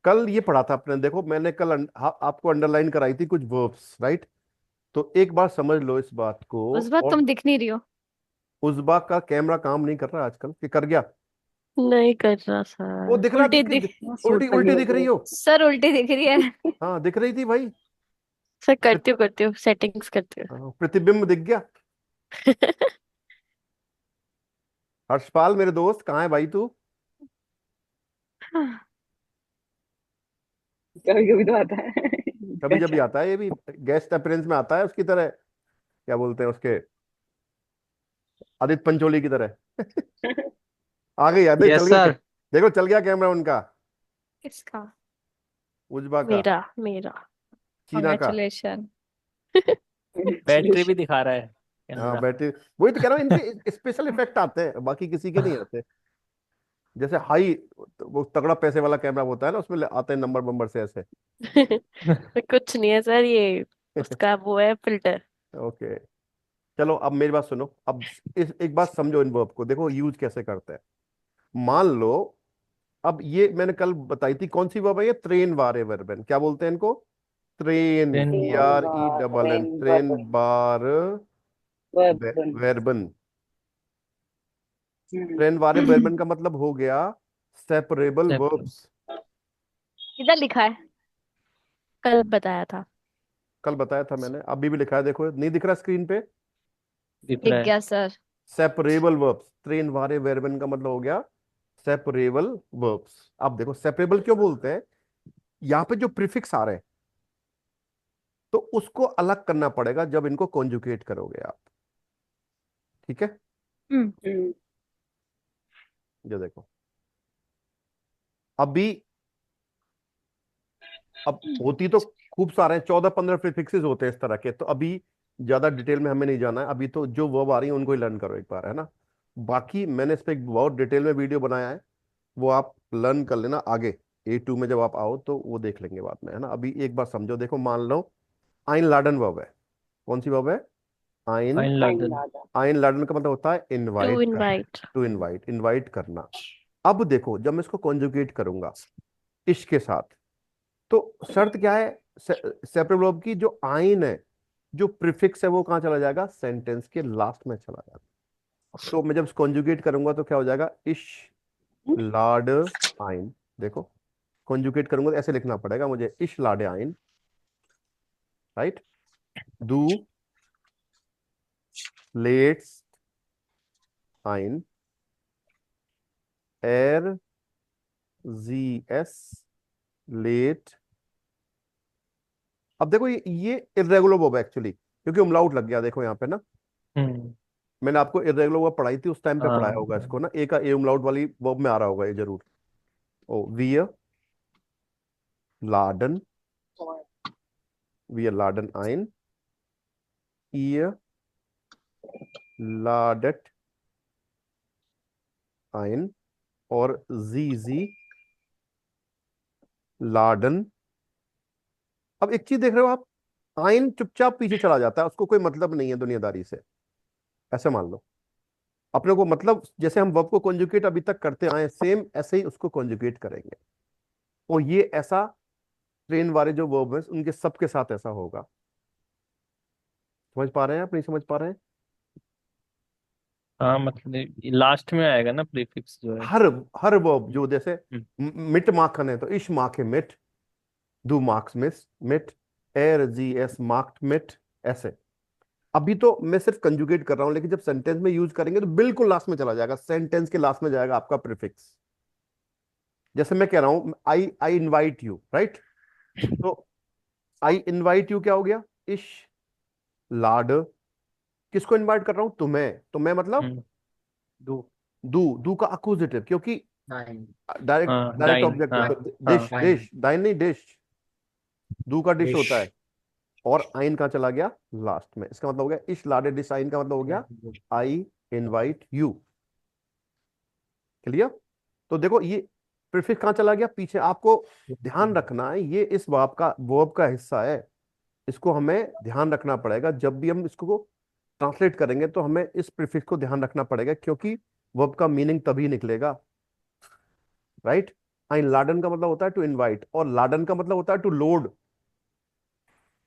कल ये पढ़ा था आपने, देखो मैंने कल आपको अंडरलाइन कराई थी कुछ वर्ब्स, राइट? तो एक बार समझ लो इस बात को। उस बात और तुम दिख नहीं रही हो। उजबा का कैमरा काम नहीं कर रहा आजकल, कि कर गया? नहीं कर रहा वो सर। दिख रहा उल्टी दिख सूट उल्टी पहनी उल्टी दिख होगी रही वो। हो। सर, उल्टी दिख रही है। हाँ दिख रही थी भाई। सर प्र- करती हूँ सेटिंग्स करती हाँ, प्रतिबिंब दिख गया। हूँ। हर्षपाल मेरे दोस्त, कहाँ है भाई तू? कभी कभी तो आता है। कभी जब भी आता है, ये भी गेस्ट अपीयरेंस में आता है उसकी तरह, क्या बोलते हैं उसके, आदित्य पंचोली की तरह। आ गई याद है, चल यस गया सर। देखो चल गया कैमरा उनका, किसका? उजबा का, मेरा मेरा। चीना का। कॉन्ग्रेचुलेशन। बैटरी भी दिखा रहा है हाँ कैमरा। बैटरी, वही तो कह रहा हूँ, इनके स्पेशल इफेक्ट आते हैं, बाकी किसी के नहीं आते। जैसे हाई, वो तगड़ा पैसे वाला कैमरा होता है ना, उसमें आते हैं नंबर नंबर से ऐसे। कुछ नहीं है सर, ये उसका वो है फिल्टर। ओके। चलो अब मेरी बात सुनो, अब इस एक बात समझो, इन वर्ब को देखो यूज कैसे करते हैं। मान लो, अब ये मैंने कल बताई थी कौन सी वर्ब है, ये त्रेन वारे वर्बन, क्या बोलते हैं इनको? त्रेन, देन टी ट्रेन आर ई बार डबल एन, रेन त्रेन वर्बन बार वर्बन। वेरबन। हम्म। ट्रेन वारे वेरबन का मतलब हो गया सेपरेबल सेपरेट वर्ब्स। इधर लिखा है। कल बताया था। कल बताया था मैंने, अभी भी लिखा है, देखो नहीं दिख रहा स्क्रीन पे? दिख दिख रहा है। गया सर। सेपरेबल वर्ब्स, ट्रेन वारे वेरबन का मतलब हो गया सेपरेबल वर्ब्स। अब देखो सेपरेबल क्यों बोलते हैं, यहाँ पे जो प्रीफिक्स आ रहे हैं, तो उसको अलग करना पड़ेगा जब इनको कॉन्जुगेट करोगे आप। ठीक है? हम्म। हम्म। ये देखो, अभी, अब होती तो खूब सारे हैं, 14-15 प्रीफिक्सेस होते हैं इस तरह के, तो अभी ज्यादा डिटेल में हमें नहीं जाना है, अभी तो जो वर्ब आ रही है उनको ही लर्न करो एक बार, है ना? बाकी मैंने इस पे एक बहुत डिटेल में वीडियो बनाया है, वो आप लर्न कर लेना आगे, A2 में जब आप आओ तो वो देख लेंगे बाद में, है ना? अभी एक बार समझो, देखो मान लो आइन लाडन वर्ब है। कौन सी वर्ब है? आइन। फाइन फाइन लार्डन। लादा। आइन लाडन का मतलब होता है टू इनवाइट करना। इनवाइट। टू इनवाइट, इनवाइट करना। अब देखो जब मैं इसको कॉन्जुगेट करूंगा इश के साथ, तो शर्त क्या है सेपरेबल वर्ब की? जो आइन है, जो प्रीफिक्स है, वो कहाँ चला जाएगा? सेंटेंस के लास्ट में चला जाएगा। तो मैं जब कॉन्जुगेट करूंगा तो क्या हो जाएगा? इश लाड आइन। देखो कॉन्जुगेट करूंगा तो ऐसे लिखना पड़ेगा मुझे, इश लाडे आइन, राइट? दू लेट्स आइन एर जी एस लेट। अब देखो ये इरेगुलर वर्ब है एक्चुअली, क्योंकि umlaut लग गया, देखो यहाँ पे ना। हम्म। मैंने आपको इरेगुलर वर्ब पढ़ाई थी, उस टाइम पे पढ़ाया हाँ। होगा इसको ना, ए का ए umlaut वाली वर्ब में आ रहा होगा ये जरूर। ओ वियर लाडन, वियर लाडन आइन, ईयर लाडेट आइन, और जी जी लाडन। अब एक चीज देख रहे हो आप, आइन चुपचाप पीछे चला जाता है, उसको कोई मतलब नहीं है दुनियादारी से, ऐसे मान लो। अपने को मतलब, जैसे हम वर्ब को कॉन्जुगेट अभी तक करते आए सेम ऐसे ही उसको कॉन्जुगेट करेंगे। और ये ऐसा ट्रेन वाले जो वर्ब है उनके सबके साथ ऐसा होगा। समझ पा रहे हैं आप, नहीं समझ पा रहे हैं? हाँ मतलब लास्ट में आएगा ना प्रीफिक्स जो है। हर हर वर्ब जो, जैसे हम्म। मिट माखन है तो इश माखे मिट, दू मार्क्स मिस मिट, एर जी एस मार्क्ड मिट, ऐसे। अभी तो मैं सिर्फ कंजुगेट कर रहा हूं, लेकिन जब सेंटेंस में यूज करेंगे तो बिल्कुल लास्ट में चला जाएगा, सेंटेंस के लास्ट में जाएगा आपका प्रीफिक्स। जैसे मैं कह रहा हूं आई आई इनवाइट यू, राइट? तो आई इनवाइट यू क्या हो गया? इश लाड, किसको इनवाइट कर रहा हूं? तुम्हें। तुम्हें मतलब हम्म। दो। दू का अक्यूजेटिव, क्योंकि डायरेक्ट हाँ डायरेक्ट डाइन ऑब्जेक्ट है हाँ। तो हाँ डिश, डिश दाइन नहीं, डिश। दू का डिश होता है, और आइन का चला गया लास्ट में, इसका मतलब हो गया इश लाडे डिश आइन का मतलब हो गया आई इनवाइट यू। क्लियर? तो देखो ये प्रीफिक्स कहाँ चला गया? पीछे। आपको ध्यान रखना है ये इस वर्ब का हिस्सा है, इसको हमें ध्यान रखना पड़ेगा जब भी हम इसको ट्रांसलेट करेंगे, तो हमें इस प्रीफिक्स को ध्यान रखना पड़ेगा, क्योंकि वर्ब का मीनिंग तभी निकलेगा, राइट? einladen का मतलब होता है टू इनवाइट, और laden का मतलब होता है टू लोड।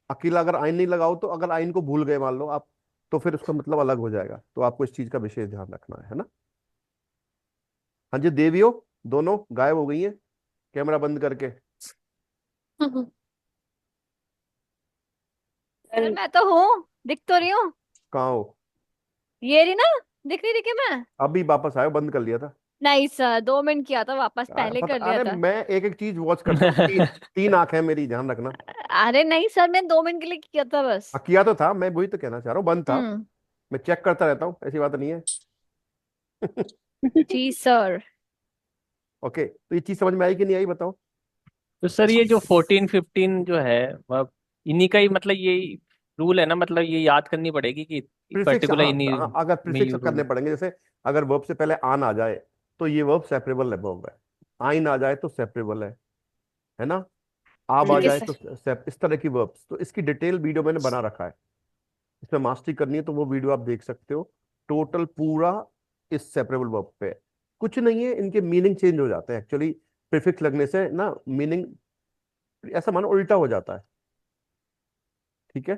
अकेला अगर आइन नहीं लगाओ तो, अगर आइन को भूल गए मान लो आप, तो फिर उसका मतलब अलग हो जाएगा। तो आपको इस चीज का विशेष ध्यान रखना है ना। हाँ जी, देवियो दोनों गायब हो गई हैं कैमरा बंद करके। अरे सर मैं तो हूँ, दिख तो रही हूँ। कहाँ हो? ये रही ना, दिख नहीं दिखी मैं? अभी वापस आयो, बंद कर लिया था। नहीं सर, 2 मिनट किया था वापस, पहले पता, कर लिया अरे था। मैं एक एक चीज वॉच करता हूँ। तीन तीन आंखें हैं मेरी, ध्यान रखना। अरे नहीं सर, मैं 2 मिनट के लिए किया था बस। किया तो था, मैं वही तो कहना चाह रहा हूँ, बंद था। हम्म। मैं चेक करता रहता हूँ, ऐसी बात नहीं है। जी सर। ओके, तो ये चीज समझ में आई कि नहीं आई, बताओ। तो सर ये जो 14 15 जो है वह इन्हीं का ही मतलब ये रूल है ना, मतलब ये याद करनी पड़ेगी कि प्रीफिक्स, पर्टिकुलर हाँ इन्हीं हाँ, अगर में प्रीफिक्स यूज करने होगा। पड़ेंगे, जैसे अगर वर्ब से पहले आन आ जाए तो ये वर्ब सेपरेबल वर्ब है। आइन आ जाए तो सेपरेबल है ना। आब आ ठीक है हम्म, जाए सर। तो इस तरह की वर्ब्स, तो इसकी डिटेल वीडियो मैंने बना रखा है। इसमें मास्टरी करनी है तो वो वीडियो आप देख सकते हो। टोटल पूरा इस सेपरेबल वर्ब पे है। कुछ नहीं है, इनके मीनिंग चेंज हो जाते हैं एक्चुअली। प्रीफिक्स लगने से ना मीनिंग, ऐसा मानो उल्टा हो जाता है। ठीक है,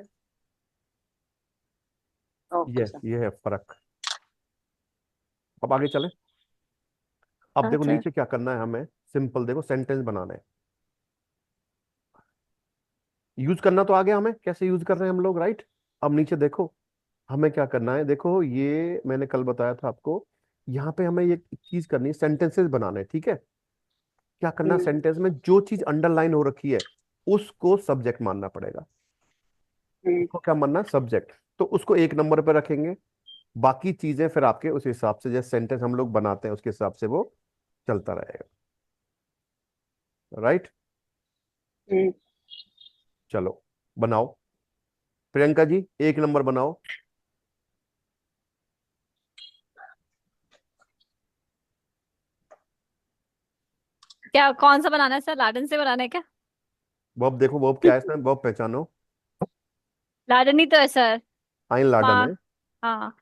ओके सर। ये है फर्क। अब आगे चले। अब हाँ देखो सर। नीचे क्या करना है हमें, सिंपल देखो सेंटेंस बनाना है। यूज करना तो आ गया हमें, कैसे यूज कर रहे हैं हम लोग, राइट। अब नीचे देखो हमें क्या करना है। देखो ये मैंने कल बताया था आपको, यहाँ पे हमें ये चीज करनी है, सेंटेंसेस बनाने हैं, ठीक है। क्या करना है, हम्म, सेंटेंस में जो चीज अंडरलाइन हो रखी है उसको सब्जेक्ट मानना पड़ेगा। हम्म, उसको क्या मानना है, सब्जेक्ट। तो उसको एक नंबर पे रखेंगे। बाकी चीजें फिर आपके उस हिसाब से, जैसे सेंटेंस हम लोग बनाते हैं उसके हिसाब से वो चलता रहेगा, राइट। हम्म, चलो बनाओ, प्रियंका जी एक नंबर बनाओ। क्या, कौन सा बनाना है सर? लाडन से बनाना है क्या? वर्ब देखो, वर्ब क्या है इसमें, वर्ब पहचानो। लाडन ही तो है सर। आइन लाडन माँ। है। हाँ।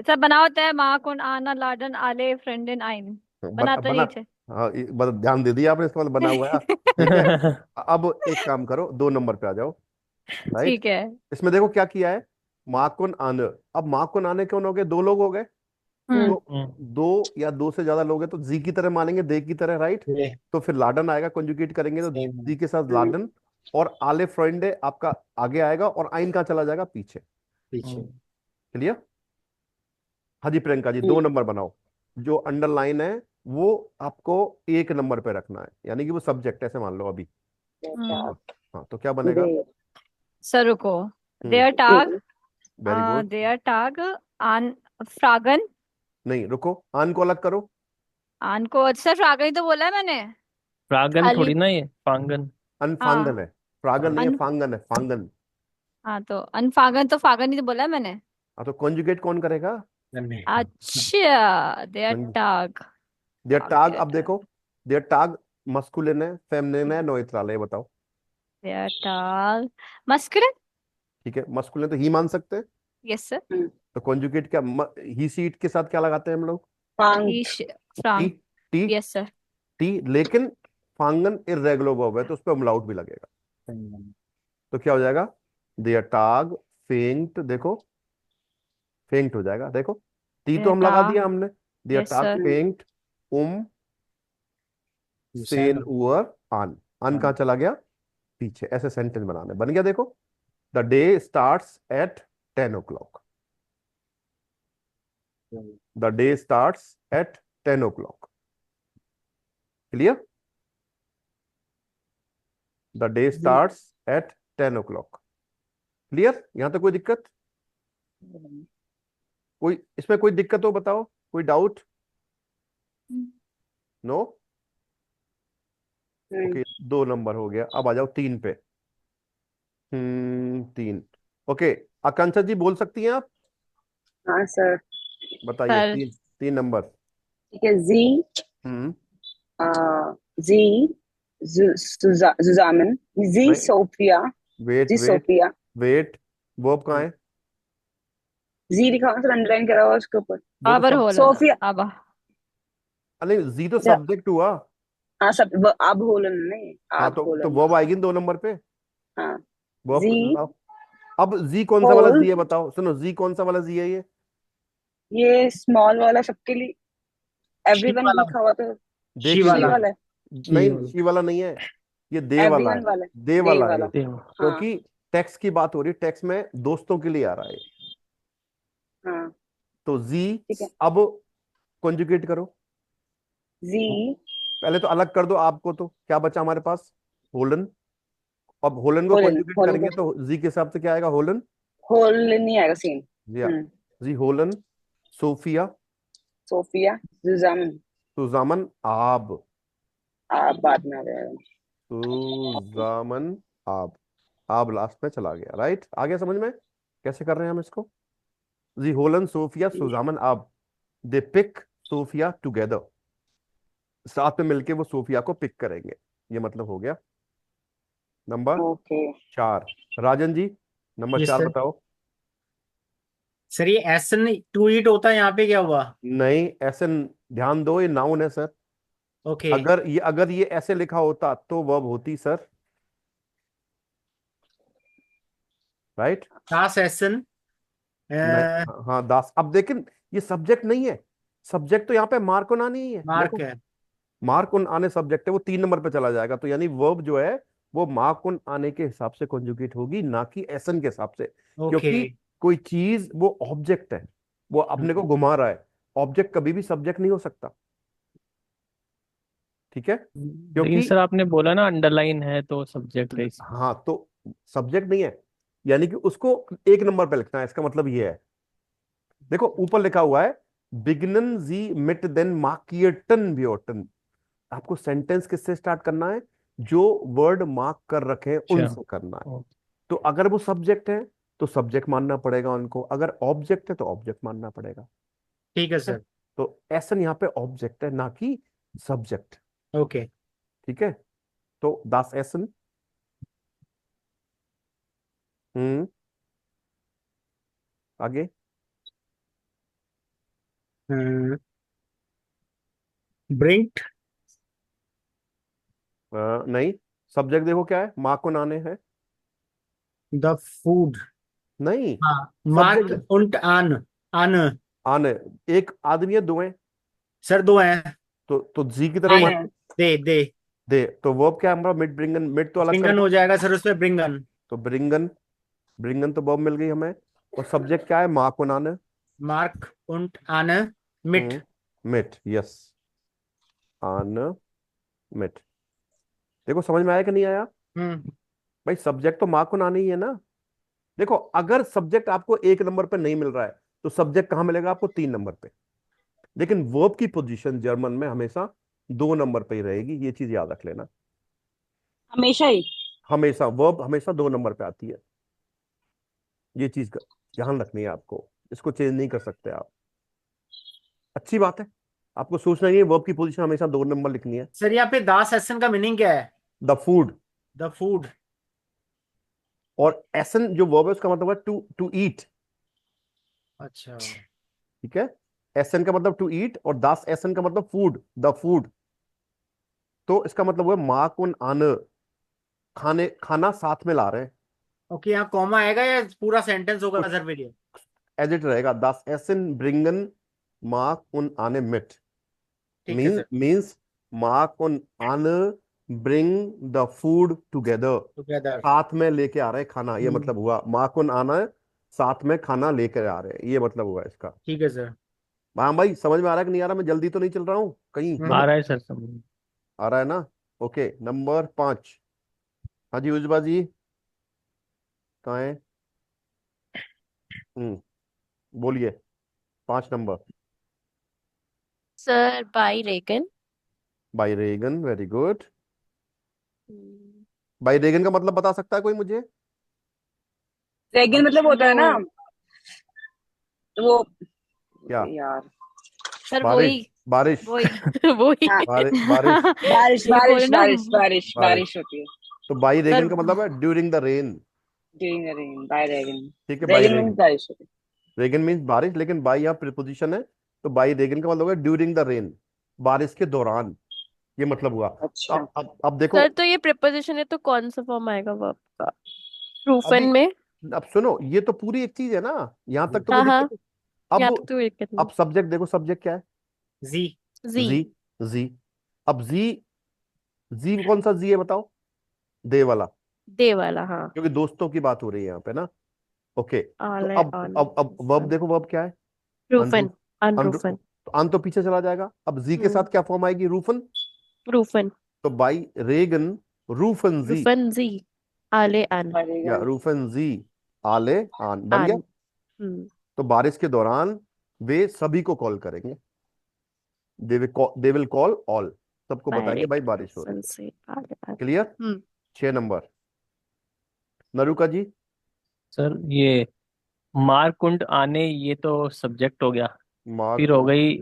सर बना होता है, माँ कुन आना लाडन आले फ्रेंडन आइन। बना बनाता बना। नीचे। हाँ, बस ध्यान दे दिया आपने, इसका मतलब बना हुआ है। ठीक है। अब एक काम करो, 2 नंबर पे आ जाओ, राइट। ठीक है। इसमें देखो क्या किया है, माकुन आने। अब माकुन आने कौन हो गए, 2 लोग हो गए। हम्म। तो दो या दो से ज्यादा लोग हैं तो जी की तरह मानेंगे, दे की तरह, राइट। तो फिर लाडन आएगा, कंजुगेट करेंगे तो जी के साथ हम्म, लाडन। और आले फ्रेंडे आपका आगे आएगा, और आइन कहाँ चला जाएगा, पीछे। क्लियर। हाँ जी प्रियंका जी, दो हम्म, नंबर बनाओ। जो अंडरलाइन है वो आपको एक नंबर पे रखना है, यानी कि वो सब्जेक्ट ऐसे मान लो अभी। हम्म। हाँ, हाँ तो क्या बनेगा। दे सर रुको। हम्म। देयर टाग। Very good. देयर टाग। आन। फ्रागन। नहीं रुको, आन को अलग करो। आन को अच्छा, फ्रागन ही तो बोला है मैंने। प्रागन खाली। थोड़ी ना, ये पांगन। हाँ। अनफांगन है, फ्रागन नहीं है, अन। फांगन है, फांगन। हाँ तो अनफागन तो फागन ही तो बोला है मैंने। हाँ तो कॉन्जुगेट कौन करेगा। अच्छा, देयर टाग। देयर टाग, टाग। अब देखो देयर टाग मस्कुलिन है, फेमिनिन है, नोइट्रल है, ये बताओ। देयर टाग। मस्कुलिन। ठीक है, मस्कुलिन तो ही मान सकते हैं। Yes sir. हम्म, तो कॉन्जुगेट क्या, ही सीट के साथ क्या लगाते हैं हम लोग, पांग ही। टी। फ्रांग। टी। Yes sir. टी, लेकिन फांगन इर्रेगुलर वर्ब है तो उस पर अमलाउट भी लगेगा। तो क्या हो जाएगा, देयर टाग फेंट, देखो फेंट हो जाएगा, देखो टी तो देयर हम लगा टाग। दिया हमने। देयर यस टाग सर। फेंट उम सेन उअर आन। आन कहाँ चला गया, पीछे। ऐसे सेंटेंस बनाने बन गया, देखो। The day starts at 10 o'clock। The day starts at 10 o'clock। Clear. The day starts at 10 o'clock। Clear, यहां तक कोई दिक्कत, कोई इसमें कोई दिक्कत हो बताओ, कोई डाउट। नो। हम्म, ओके, 2 नंबर हो गया, अब आ जाओ 3 पे। 3। ओके, आकांक्षा जी बोल सकती हैं आप, हाँ सर। बताइए सर। 3 नंबर। ठीक है। जी हम्म। जी जुजामिन। जी नहीं, सोफिया। वेट जी वेट सोफिया। वेट, वर्ब कहाँ है। जी लिखा हुआ सर, अंडरलाइन करा हुआ उसके ऊपर। वो तो आबर सब, होला। सोफिया। आबा। नहीं जी तो अच्छा, सब्जेक्ट हुआ। हाँ सब अब होलन नहीं, हाँ अब तो होलन। वर्ब आएगी ना 2 नंबर पे, हाँ जी। वर्ब। अब जी कौन सा वाला होल, जी है बताओ, सुनो, जी कौन सा वाला जी है ये? ये स्मॉल वाला सबके लिए, शी एवरीवन वाला, लिखा हुआ तो दे शी के शी वाला, लिए? वाला है। शी नहीं, वाला। शी वाला नहीं है, ये दे वाला एवरीवन है। वाला दे है, दे वाला है ये, वाला। देखो, हाँ क्योंकि टेक्स्ट की बात हो रही है, टेक्स्ट में दोस्तों के लिए आ रहा है। हाँ तो जी ठीक है। अब कॉन्जुगेट करो, जी पहले तो अलग कर दो आपको, तो क्या बचा हमारे पास? होलन। अब होलन को होलन, कॉन्जुगेट होलन करेंगे को तो जी के हिसाब से क्या आएगा? होलन। होल नहीं आएगा सेम। या जी होलन, सोफिया, सोफिया, जुजामन। सुजामन, आब। आप बाद में आ जाएगा। सुजामन, आब लास्ट में चला गया, राइट? आ गया समझ में कैसे कर रहे हैं हम इसको? जी होलन, सोफिया, सुजामन, आब, दे पिक सोफिया टुगेदर, साथ में मिलके वो सोफिया को पिक करेंगे, ये मतलब हो गया number okay 4। Rajan ji, number yes 4 sir. बताओ। सर ये एसन टू ईट होता है, यहाँ पे क्या हुआ? नहीं, ऐसे ध्यान दो, ये नाउन है सर। ओके। अगर ये ऐसे लिखा होता तो वर्ब होती सर, राइट? दास एसन, नहीं, हाँ दास। अब लेकिन ये सब्जेक्ट नहीं है, सब्जेक्ट तो यहाँ पे मार्क ऑन आने ही है, मार्क देखो, है। मार्क ऑन आने सब्जेक्ट है, वो 3 नंबर पे चला जाएगा, तो यानी वर्ब जो है वो मार्क ऑन आने के हिसाब से कॉन्जुगेट होगी, ना कि एसन के हिसाब से। ओके। क्योंकि कोई चीज वो ऑब्जेक्ट है, वो अपने को घुमा रहा है, ऑब्जेक्ट कभी भी सब्जेक्ट नहीं हो सकता, ठीक है? लेकिन क्योंकि सर आपने बोला ना अंडरलाइन है तो सब्जेक्ट है इसमें। हाँ, तो सब्जेक्ट नहीं है, यानी कि उसको 1 नंबर पे लिखना है, इसका मतलब ये है। देखो ऊपर लिखा हुआ है, बिगनन जी मिट देन मार्कियटन ब्योटन। आपको सेंटेंस किससे स्टार्ट करना है? जो वर्ड मार्क कर रखे हैं अच्छा। उनसे करना है। तो अगर वो सब्जेक्ट है तो सब्जेक्ट मानना पड़ेगा उनको, अगर ऑब्जेक्ट है तो ऑब्जेक्ट मानना पड़ेगा, ठीक है ठीक है? सर। तो एसन यहाँ पे ऑब्जेक्ट है, ना कि सब्जेक्ट, ओके। ठीक है? तो दास एसन। हम्म, आगे। ब्रिंक्ड नहीं, सब्जेक्ट देखो क्या है, माँ को नाने है। The food. नहीं, हाँ, मार्क सब्जेक्ट उंट आन, आन। आने, एक आदमी है, 2 हैं, सर दो हैं। तो जी की तरफ दे, मान, दे दे। तो वर्ब क्या है हमारा? मिड ब्रिंगन, मिड तो अलग कर ब्रिंगन दो, हो जाएगा सर उसमें, ब्रिंगन। तो ब्रिंगन, ब्रिंगन तो वर्ब मिल गई हमें। और सब्जेक्ट क्या है? माँ को नाने। मार्क उंट आन मिट। मिट, यस, आन मिट। देखो समझ में आया कि नहीं आया? हम्म। भाई सब्जेक्ट तो माँ को नाने ही है ना। देखो अगर सब्जेक्ट आपको 1 नंबर पे नहीं मिल रहा है तो सब्जेक्ट कहां मिलेगा आपको? 3 नंबर पे। लेकिन वर्ब की पोजीशन जर्मन में हमेशा 2 नंबर पे ही रहेगी, ये चीज याद रख लेना। हमेशा ही। हमेशा वर्ब हमेशा 2 नंबर पे आती है, ये चीज का ध्यान रखनी है आपको, इसको चेंज नहीं कर सकते आप। अच्छी बात है, आपको सोचना ही है वर्ब की पोजीशन हमेशा 2 नंबर लिखनी है। सर यहाँ पे दास एसन का मीनिंग क्या है? The food. The food. और एसन जो वर्ब है उसका मतलब है टू टू ईट, अच्छा। ठीक है? एसन का मतलब टू ईट, और दास एसन का मतलब फूड, द फूड। तो इसका मतलब हुआ मार्क उन आन, खाने, खाना साथ में ला रहे हैं, ओके, यहाँ कॉमा आएगा या पूरा सेंटेंस होगा कुछ सर फिर ये? एज इट रहेगा, दास एसन ब्रिंगन मार्क उन आने मिट, ठीक है सर। मींस मार्क उन आन bring the food together, together. साथ में लेके आ रहे हैं खाना, ये मतलब हुआ मार्क उन आना है, साथ में खाना लेकर आ रहे हैं, ये मतलब हुआ इसका। ठीक है सर। हाँ भाई, समझ में आ रहा है कि नहीं आ रहा? मैं जल्दी तो नहीं चल रहा हूँ कहीं आ मतलब? रहा है सर समझ में। आ रहा है ना? Okay, number 5। हाँ जी उजबा जी, कहाँ है? हम्म, बोलिए, 5 नंबर। सर बाई रेगन। बाई रेगन, वेरी गुड। बाई रेगन का मतलब बता सकता है कोई मुझे? रेगन मतलब होता है ना वो, क्या? यार। सर बारिश, वही बारिश, वही वही। हाँ, बारिश, बारिश ये बोले बारिश ना बारिश बारिश बारिश। बारिश होती है। तो बाई सर। रेगन का मतलब है during the rain, during the rain, बाय रेगन। ठीक है? बाई रेगन रेगन, मीन्स बारिश होती रेगन मीन्स बारिश, लेकिन बाई यहाँ प्रीपोजिशन है, तो बाई रेगन का मतलब है ड्यूरिंग द रेन, बारिश के दौरान, ये मतलब हुआ। अच्छा अब देखो, सर तो ये प्रिपोजिशन है तो कौन सा फॉर्म आएगा वर्ब का अभी प्रूफन में? अब सुनो, ये तो पूरी एक चीज है ना, यहाँ तक तो कोई हाँ हाँ, दिक्कत नहीं। अब यहाँ तक तो दिक्कत नहीं। अब सब्जेक्ट देखो, सब्जेक्ट क्या है? जी। जी। जी। जी। अब जी, जी कौन सा जी है बताओ? दे वाला, दे वाला, हाँ। क्योंकि दोस्तों की बात हो रही है यहाँ पे ना। ओके, तो आले अब ऑन अब वर्ब देखो, वर्ब क्या है? रूफन, अनरूफ। अनरूफन। तो अन तो पीछे चला जाएगा, अब जी के साथ क्या फॉर्म आएगी? रूफन। रूफन, तो बाई रेगन रूफन जी, रूफन जी, आले अन, या बढ़ेगा। रूफन जी आले आन बन गया। आन। हम्म। तो बारिश के दौरान वे सभी को कॉल करेंगे, दे विल कॉल ऑल, सबको बताएंगे भाई डायरेक्ट बारिश हो रही रूफन है। से आले अन। क्लियर? हम्म। 6 नंबर। नरुका जी। सर ये मारकुंड आने, ये तो सब्जेक्ट हो गया। माँ फिर हो को, गई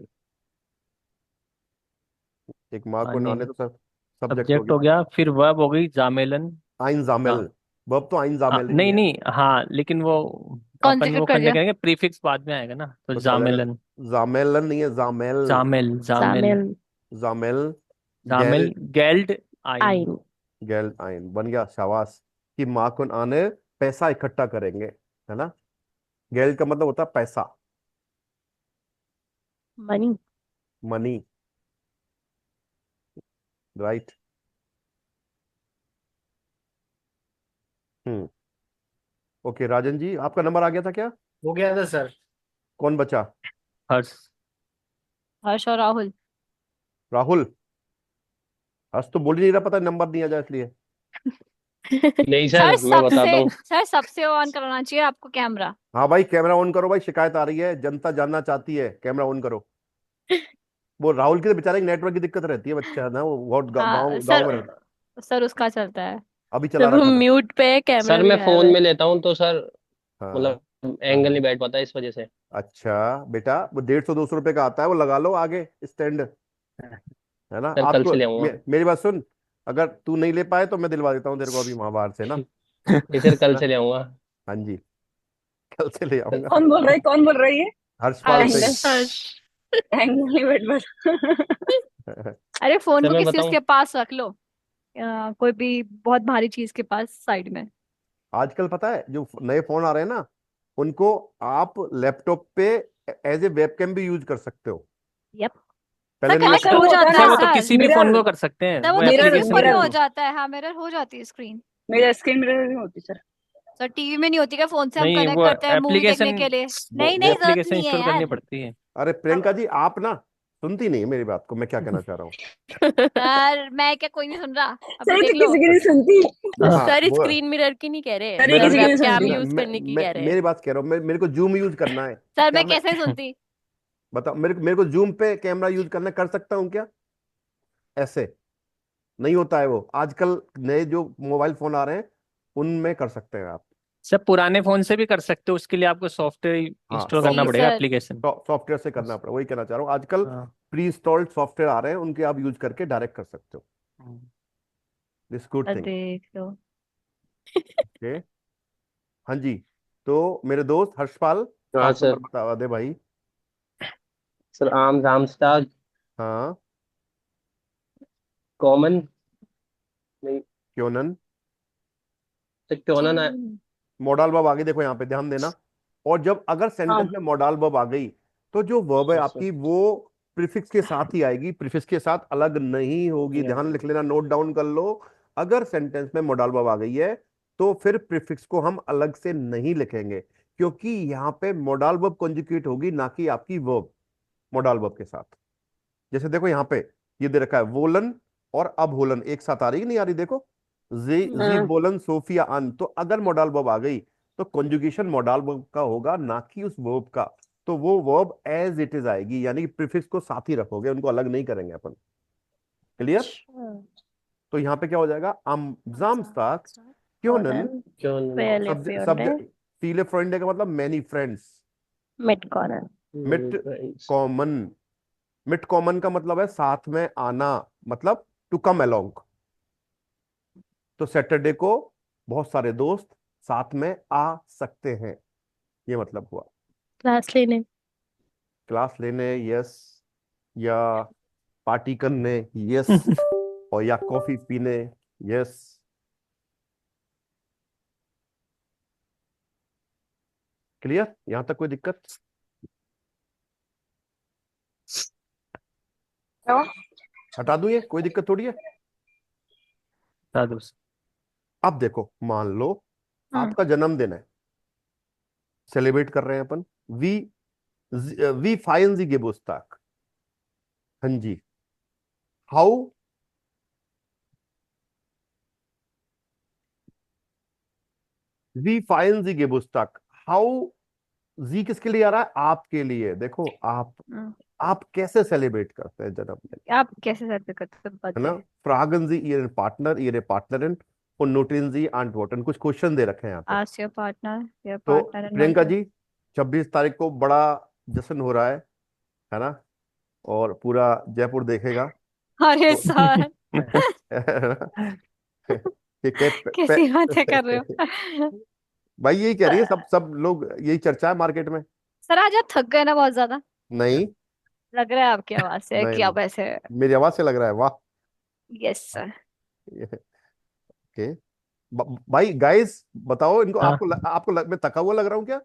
एक माँ को आने, नाने तो सब सब्जेक्ट हो सब्जेक्ट हो गया। गया। फिर वर्ब हो गई जामेलन। आइन जामेल, हाँ। वर्ब तो आइन जामेल ही नहीं है। नहीं, हाँ लेकिन वो अपन कॉन्जुगेट वो कर करने दिया। करेंगे, प्रीफिक्स बाद में आएगा ना, तो तो क्या हो जाएगा? जामेलन। जामेलन नहीं है, जामेल। जामेल, जामेल। जामेल, जामेल। जामेल, गैल, गेल्ड आइन। आइन। गैल आइन बन गया, शाबाश। कि माँ को आने पैसा इकट्ठा करेंगे, है ना? गैल का मतलब होता है पैसा, money. Money, right. Hmm. Okay Rajan ji, आपका नंबर आ गया था क्या? हो गया था सर। कौन बचा? हर्ष। हर्ष और राहुल। राहुल। हर्ष तो बोल ही नहीं रहा, पता नंबर नहीं आ जाए इसलिए। नहीं सर सर, मैं सबसे बताता हूँ। सर सबसे ऑन कराना चाहिए आपको कैमरा। हाँ भाई, कैमरा ऑन करो भाई, शिकायत आ रही है, जनता जानना चाहती है, कैमरा ऑन करो। वो राहुल की तो बेचारे नेटवर्क की दिक्कत रहती है, बच्चा है ना वो, बहुत हाँ गांव गांव सर, में रहता है। सर उसका चलता है। अभी चला सर वो रखा था। म्यूट पे है, कैमरा सर भी मैं गायब फोन है। में लेता हूँ तो सर, हाँ। मतलब एंगल नहीं बैठ पाता इस वजह से। अच्छा बेटा, वो 150-200 रुपए का आता है, वो लगा लो आगे स्टैंड, है ना? सर कल आपको से ले आऊंगा। मेरी बात सुन, अगर तू नहीं ले पाए तो मैं दिलवा देता हूँ तेरे को अभी वहां बाहर से ना। ये सर है कल ना? से ले आऊंगा। हाँ जी, कल से ले आऊंगा। कौन बोल रहा है, कौन बोल रही है? हर्षपाल हर्ष। सिंह। हर्ष। एंगल नहीं बैठ बस। अरे फोन सर को मैं किसी बताऊँ। उसके पास रख लो, कोई भी बहुत भारी चीज के पास साइड में। आजकल पता है जो नए फोन आ रहे हैं ना, उनको आप लैपटॉप पे एज ए वेबकैम भी यूज कर सकते हो। यप। सर पहले नहीं कनेक्ट होता सर था। हो वो होता है जाता सर है वो ना, तो सर। किसी भी फोन मिरर, को कर सकते हैं, सर वो वो तो मिरर एप्लीकेशन स्क्रीन में रहती हो मिरर है। जाता है, हाँ मिरर हो जाती है स्क्रीन। मेरा स्क्रीन मिरर नहीं होती सर। सर टीवी में नहीं होती क्या? फोन से हम नहीं, कनेक्ट वो करते हैं मूवी देखने एप्लीकेशन, के लिए। वो नहीं वो नहीं, जरूरत एप्लीकेशन नहीं है इंस्टॉल करनी यार। पड़ती है। अरे प्रियंका जी, आप ना सुनती नहीं है मेरी बात को, मैं क्या कहना चाह रहा हूँ। सर मैं क्या, कोई नहीं सुन रहा? अभी सर तो देख लो। किसी की नहीं सुनती। हाँ। हाँ सर वो, स्क्रीन मिरर की नहीं कह रहे, सर ये मेरा सर किसी की नहीं वेबकैम सुनती। ना, यूज करने की कह रहे हैं। मेरी बात कह रहा हूँ, मेरे को जूम यूज करना है, सर क्या मैं मैं, कैसे सुनती? बताओ मेरे को जूम पे कैमरा यूज करना, कर सकता हूँ क्या? ऐसे नहीं होता है वो, आजकल नए जो मोबाइल फोन आ रहे हैं उनमें कर सकते हैं आप। सर पुराने फोन से भी कर सकते हो, उसके लिए आपको सॉफ्टवेयर हाँ, इंस्टॉल करना जी पड़ेगा, सर। एप्लीकेशन। सॉफ्टवेयर से करना पड़ेगा, वही कहना चाह रहा हूँ। आजकल हाँ। प्री इंस्टॉल्ड सॉफ्टवेयर आ रहे हैं, उनके आप यूज करके डायरेक्ट कर सकते हो। This good thing. देख लो। ओके। हाँ जी, तो मेरे दोस्त हर्षपाल, हाँ 7 नंबर सर। बता दे भाई। सर आम रामस्टार, हाँ। कॉमन, नहीं क्योंन, सर क्यों ना। मॉडल वर्ब आ गई, देखो यहाँ पे ध्यान देना। और जब अगर हाँ सेंटेंस में मॉडल वर्ब आ गई, तो जो वर्ब है यस सर। आपकी वो प्रीफिक्स के साथ ही आएगी, प्रीफिक्स के साथ अलग नहीं होगी। ध्यान लिख लेना, नोट डाउन कर लो। अगर सेंटेंस में मॉडल वर्ब आ गई है तो फिर प्रीफिक्स को हम अलग से नहीं लिखेंगे, क्योंकि यहाँ पे मॉडल वर्ब कॉन्जुगेट होगी, ना कि आपकी वर्ब मॉडल वर्ब के साथ। जैसे देखो यहाँ पे ये दे रखा है, वोलन और अब होलन एक साथ आ रही है, नहीं आ रही? देखो, जी हाँ। बोलन सोफिया अन, तो अगर मॉडल वर्ब आ गई तो कॉन्जुगेशन मॉडल वर्ब का होगा, ना कि उस वर्ब का। तो वो वर्ब एज इट इज आएगी, यानी कि प्रीफिक्स को साथ ही रखोगे, उनको अलग नहीं करेंगे अपन। क्लियर? तो यहाँ पे क्या हो जाएगा? am Samstag können क्यों ना। पहले पे सब्जेक्ट, viele Freunde का मतलब मैनी फ्रेंड्स। Mid corner. मिट कॉमन, मिट कॉमन का मतलब है साथ में आना, मतलब टू कम अलोंग। तो सैटरडे को बहुत सारे दोस्त साथ में आ सकते हैं, ये मतलब हुआ। क्लास लेने। क्लास लेने, यस, या पार्टी करने, यस, और या कॉफी पीने, यस। क्लियर? यहां तक कोई दिक्कत? तो हटा दूं ये? कोई दिक्कत थोड़ी है। साधु अब देखो, मान लो हम्म आपका जन्मदिन है, सेलिब्रेट कर रहे हैं अपन। वी वी फाइन जी Geburtstag। हाँ जी। हाउ वी फाइन जी Geburtstag। हाउ, जी किसके लिए आ रहा है? आपके लिए। देखो हम्म। आप कैसे सेलिब्रेट करते हैं जन्मदिन, आप कैसे सेलिब्रेट करते हो है ना? बर्थडे? फ्रागन जी इयर पार्टनर, इयर पार्टनर और नोटिन जी antworten। कुछ क्वेश्चन दे रखे हैं यहाँ पे। आस्क योर पार्टनर, योर तो पार्टनर एंड प्रियंका नोटिस। जी, 26 तारीख को बड़ा जश्न हो रहा है ना? और पूरा जयपुर देखेगा। अरे तो सर, कि कैसी बातें कर रहे हो? भाई यही कह रही है, सब सब लोग यही चर्चा है मार्केट में। सर आज आप थक गए ना बहुत ज्यादा, नहीं लग रहा है आपकी आवाज से नहीं कि आप नहीं, ऐसे। मेरी आवाज से लग रहा है, वाह। Yes sir. ओके। भाई गाइस, बताओ इनको, हाँ मैं थका हुआ लग रहा हूँ क्या?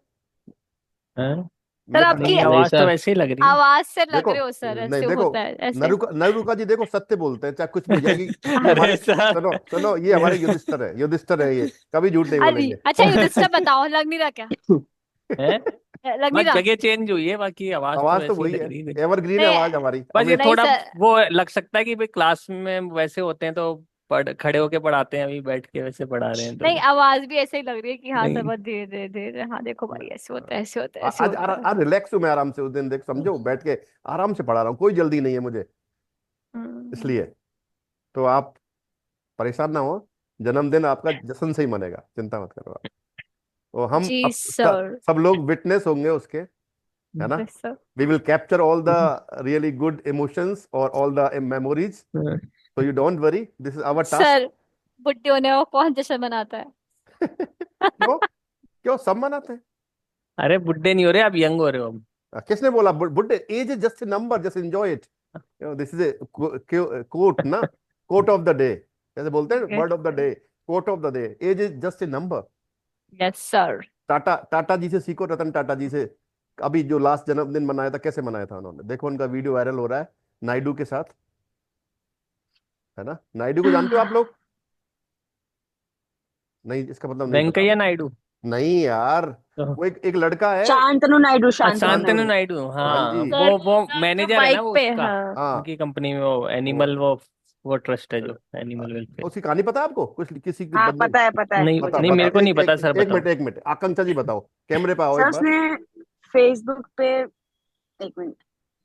हाँ। सर मैं थका आपकी नहीं, हुआ लग नहीं आवाज तो सर, वैसे ही लग रही है। आवाज से लग देखो, रहे हो सर, नहीं ऐसे देखो, होता है ऐसे। नरुका जी देखो, सत्य बोलते हैं चाहे कुछ भी हो जाएगी। ये हमारे, अरे सर। सुनो सुनो, ये हमारे युधिष्ठिर है, ये कभी झूठ नहीं अरे बोलेंगे। अच्छा, युधिष्ठिर बताओ, लग नहीं रहा क्या? है, लग नहीं बस रहा? जगह चेंज हुई है, बाकी आवाज तो आवाज तो वैसे ही वही लग है, रही है। एवरग्रीन है नहीं आवाज हमारी। बस ये नहीं थोड़ा सर, वो लग सकता है कि भाई क्लास में वैसे होते हैं तो खड़े होके पढ़ाते हैं, अभी बैठ के वैसे पढ़ा रहे हैं तो। नहीं आवाज भी ऐसे ही लग रही है कि हाँ सर नहीं बस धीरे धीरे धीरे, हाँ देखो भाई ऐसे होता है, ऐसे होता है, ऐसे आज होता है। आज रिलैक्स हूं मैं, आराम से। उस दिन देख, समझो, बैठ के आराम से पढ़ा रहा हूँ, कोई जल्दी नहीं है मुझे, हम्म, इसलिए। तो आप परेशान ना हो, जन्मदिन आपका जश्न से ही मनेगा, चिंता मत करो आप। तो हम जी अब सर। सब लोग विटनेस होंगे उसके, है ना? Yes sir. We will capture all the really good emotions और all the memories. So you don't worry, this is our task. Sir बुढ़े होने को कौन जश्न मनाता है? क्यों? क्यों सब मनाते हैं? अरे बुड्ढे नहीं हो रहे, आप यंग हो रहे हो अब। किसने बोला बुड्ढे? Age is just a number, just enjoy it. This is a quote ना, कोट ऑफ द डे, जैसे बोलते हैं yes word of the day, quote of the day. Age is just a number. Sir. Tata ji से सीखो, रतन टाटा जी से। अभी जो last जन्मदिन मनाया था, कैसे मनाया था उन्होंने? देखो, उनका वीडियो वायरल हो रहा है नायडू के साथ, है ना? नायडू को जानते हो आप लोग? नहीं, इसका मतलब नहीं पता वेंकैया आपको? नायडू। नहीं यार, तो वो एक लड़का है। शांतनु नायडू, अच्छा, शांतनु शांतनु नायडू। नायडू, हाँ हाँ जी, वो सर वो जो मैनेजर है ना बाइक वो पे, उसका, हाँ। हाँ। उनकी कंपनी में वो वो एनिमल वो ट्रस्ट है जो एनिमल वेलफेयर। उसकी कहानी पता है आपको? कुछ किसी के हाँ बंदे? पता है नहीं मुझे। नहीं, बताओ, मेरे को नहीं एक पता एक सर, एक बताओ। मिनट, एक मिनट, आकांक्षा जी बताओ, कैमरे पे आओ सर एक बार। उसने फेसबुक पे, एक मिनट,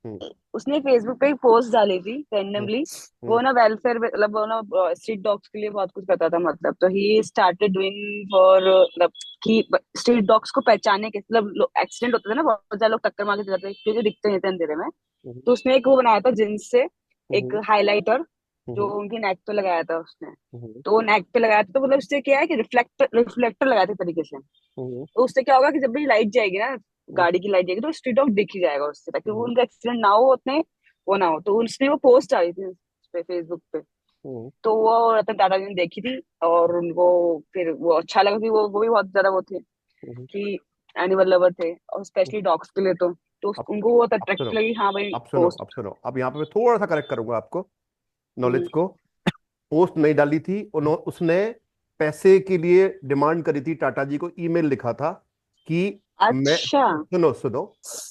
हम्म उसने फेसबुक पे एक पोस्ट डाली थी हम्म रैंडमली। वो हम्म ना वेलफेयर, मतलब वो ना स्ट्रीट डॉग्स के लिए बहुत कुछ करता था, मतलब तो ही स्टार्टेड डूइंग फॉर, मतलब कि स्ट्रीट डॉग्स को पहचानने के, मतलब एक्सीडेंट होता था ना, बहुत ज्यादा लोग टक्कर मार के चले जाते थे क्योंकि दिखते नहीं थे अंधेरे में। हम्म तो उसने एक वो बनाया था जिन्स से, एक हम्म हाइलाइटर, जो हम्म उनकी नेक पे लगाया था उसने। हम्म तो वो नेक पे लगाया था, तो मतलब उससे क्या है कि रिफ्लेक्टर रिफ्लेक्टर लगाया था तरीके से। हम्म तो उससे क्या होगा कि जब भी लाइट जाएगी ना, हम्म गाड़ी की लाइट जाएगी, तो स्ट्रीट डॉग दिख ही जाएगा उससे, ताकि वो हम्म उनका एक्सीडेंट ना हो उतने, वो ना हो। तो उसने वो पोस्ट डाली थी उस पे, फेसबुक पे। हम्म तो वो रतन टाटा जी ने देखी थी, और उनको फिर वो अच्छा लगा कि वो भी बहुत ज्यादा वो थे हम्म। कि एनिमल लवर थे, और स्पेशली डॉग्स के लिए। तो अब उनको वो बहुत अब सुनो, अट्रैक्टिव लगी, हाँ भाई अब सुनो, पोस्ट। अब सुनो, अब यहाँ पे मैं थोड़ा सा करेक्ट करूंगा आपको, नॉलेज को। पोस्ट नहीं डाली थी उसने पैसे के लिए डिमांड करी थी, टाटा जी को ईमेल लिखा था कि मैं, अच्छा। सुनो सुनो,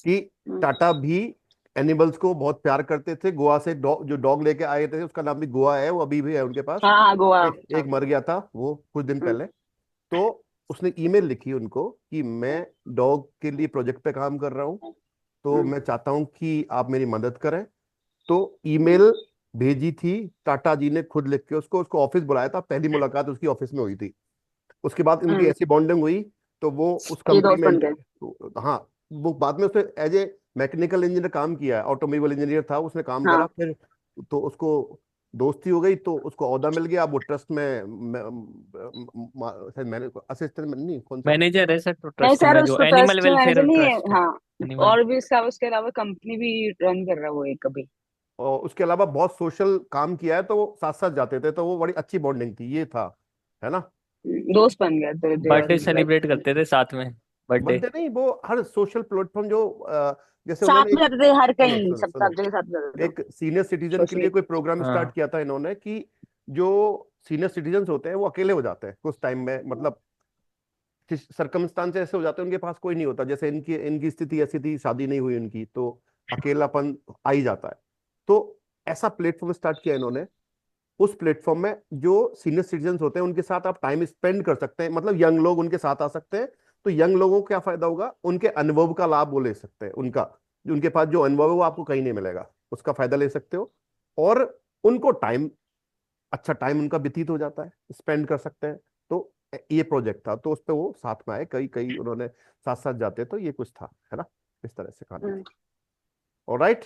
कि हम्म, टाटा भी एनिमल्स को बहुत प्यार करते थे। गोवा से जो डॉग लेके आए थे, उसका नाम भी गोवा है, वो अभी भी है उनके पास। हाँ हाँ गोवा, एक हाँ। मर गया था वो कुछ दिन हम्म, पहले। तो उसने ईमेल लिखी उनको कि मैं डॉग के लिए प्रोजेक्ट पे काम कर रहा हूँ, तो हम्म, मैं चाहता हूँ कि आप मेरी मदद करें। तो हम्म, ईमेल भेजी थी, टाटा जी ने खुद लिख के उसको उसको ऑफिस बुलाया था, पहली मुलाकात उसकी ऑफिस में हुई थी। उसके बाद उनकी हम्म, ऐसी बॉन्डिंग हुई, तो वो उस ये कंपनी दोस्त में बन गए। हाँ, वो बाद में उसने एज ए मैकेनिकल इंजीनियर काम किया, ऑटोमोबाइल इंजीनियर था, उसने काम करा हाँ। फिर। तो उसको दोस्ती हो गई, तो उसको ओहदा मिल गया। अब वो ट्रस्ट में शायद मैंने असिस्टेंट नहीं, कौन सा? मैनेजर है सर तो नहीं ट्रस्ट सर, में, जो उसको एनिमल ट्रस्ट मैनेजर वेलफेयर नहीं है, ट्रस्ट है। हाँ। एनिमल। और भी उसका, उसके अलावा कंपनी भी रन कर रहा है वो एक अभी। और उसके अलावा बहुत सोशल काम किया है, तो वो साथ साथ जाते थे, तो वो बड़ी अच्छी बॉन्डिंग थी, ये था, है ना। दोस्त बन गए थे बर्थडे सेलिब्रेट करते थे साथ में, बर्थडे। बनते नहीं, वो हर सोशल प्लेटफॉर्म जो जैसे साथ उन्होंने में जाते थे हर सुनो कहीं, सुनो सब सुनो, जगह साथ में जाते थे एक सीनियर सिटीजन के सोशली। लिए कोई प्रोग्राम स्टार्ट हाँ किया था इन्होंने कि जो सीनियर सिटीजन होते हैं वो अकेले हो जाते हैं कुछ टाइम में, मतलब सरकमस्टांस ऐसे हो जाते हैं, उनके पास कोई नहीं होता, जैसे इनकी इनकी स्थिति ऐसी थी, शादी नहीं हुई उनकी, तो अकेलापन आ ही जाता है। तो ऐसा प्लेटफॉर्म स्टार्ट किया इन्होंने। उस प्लेटफॉर्म में जो सीनियर सिटीजन होते हैं उनके साथ आप टाइम स्पेंड कर सकते हैं, मतलब यंग लोग उनके साथ आ सकते हैं। तो यंग लोगों को क्या फायदा होगा, उनके अनुभव का लाभ वो ले सकते हैं, उनका उनके पास जो अनुभव है वो आपको कहीं नहीं मिलेगा, उसका फायदा ले सकते हो। और उनको टाइम, अच्छा टाइम उनका व्यतीत हो जाता है, स्पेंड कर सकते हैं। तो ये प्रोजेक्ट था, तो उस पर वो साथ में आए, कई कई उन्होंने साथ साथ जाते, तो ये कुछ था, है ना, इस तरह से कहानी थी। Alright,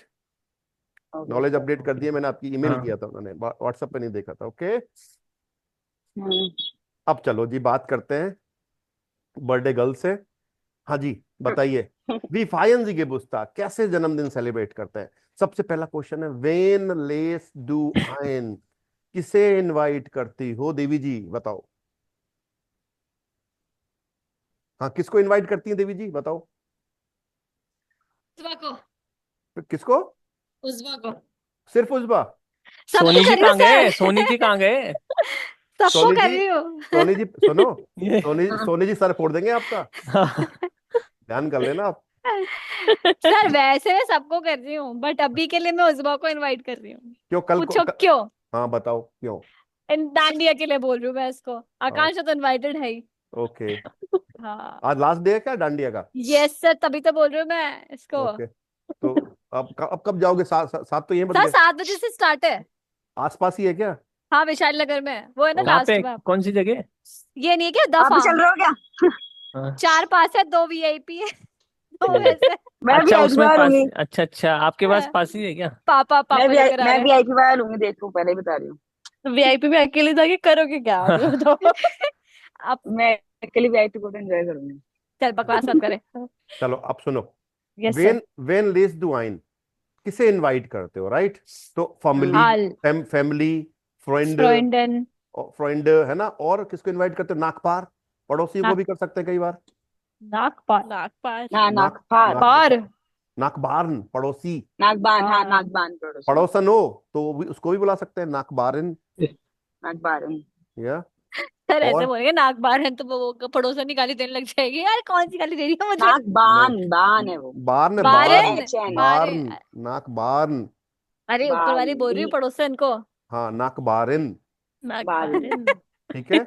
okay knowledge sir. Update कर दिए मैंने, आपकी ईमेल हाँ किया था उन्होंने, व्हाट्सएप पे नहीं देखा था। ओके, हम्म, अब चलो जी बात करते हैं बर्थडे गर्ल से। हाँ जी, बताइए, वी फायन जी गेबुस्ता कैसे जन्मदिन सेलिब्रेट करते हैं। सबसे पहला क्वेश्चन है, वेन लेस डू आयन, किसे इनवाइट करती हो देवी जी, बताओ। हाँ, किसको इनवाइट करती हैं देवी जी, बताओ। उजवा को। किसको? उजवा को। सिर्फ उजबा? सबको सोनी जी कर रही हूँ कहाँ गए, सर। सोनी जी कहाँ गए? सबको सोनी कर जी, रही हूँ। सोनी जी सुनो, ये सोनी जी सर फोड़ देंगे आपका, ध्यान कर लेना आप। सर वैसे मैं सबको कर रही हूँ, बट अभी के लिए मैं उजवा को इनवाइट कर रही हूँ। क्यों, कल को पूछो क्यों। हाँ बताओ क्यों। डांडिया के लिए बोल रही हूँ मैं इसको। हाँ, आकांक्षा तो इनवाइटेड है ही। ओके, हाँ। आज लास्ट डे है क्या डांडिया का? यस सर, तभी तो बोल रही हूँ मैं इसको। ओके, तो अब कब जाओगे, सात तो ये बज सर गए, 7 बजे से स्टार्ट है। आसपास ही है क्या? हाँ, विशाल नगर में, वो है ना कहाँ लास्ट पे, में। कौन सी जगह? ये नहीं है क्या, द आप भी चल फार्म। रहे हो क्या? हाँ। 4 पास है, 2 VIP है। तो वैसे मैं भी अच्छा आई उसमें बार पास, लूंगी। अच्छा अच्छा, आपके पास पास ही है क्या? पापा लेकर आ मैं रहे भी हैं। आई मैं भी आई लूंगी, देखो पहले ही बता रही हूँ। वीआईपी में अकेले जाके करोगे क्या आप ये बताओ। अब मैं अकेले VIP को एंजॉय करूंगी। चल बकवास मत करे। चलो अब सुनो, यस सर। वेन वेन लेस डू आइन, किसे इनवाइट करते हो, राइट। तो फैमिली, हाल। फैमिली, फ्रेंड, फ्रेंडन। फ्रेंड है ना, और किसको इनवाइट करते हो, नाकपार, पड़ोसियों को नाक भी कर सकते हैं कई बार। नागपाल। नागपाल। ना नाक नागपाल, नाक पार। नाकबारन, पड़ोसी, नागबान, हाँ हाँ। नागबान पड़ोसी। पड़ोसन हो तो उसको भी बुला सकते हैं नाकबारन, नागबान। या सर ऐसे और बोलेंगे नागबार है तो वो पड़ोसन की गाली देने लग जाएगी, यार कौन सी गाली दे रही है मुझे। नहीं, नागबान, बान है वो। बारन है, बारन। बारन, BAHN। बारे। बारन, नाकबारन, अरे ऊपर बाल, वाली बोल रही हूँ पड़ोसन को। हाँ नाकबारन, बाल। नागपाल। ठीक है।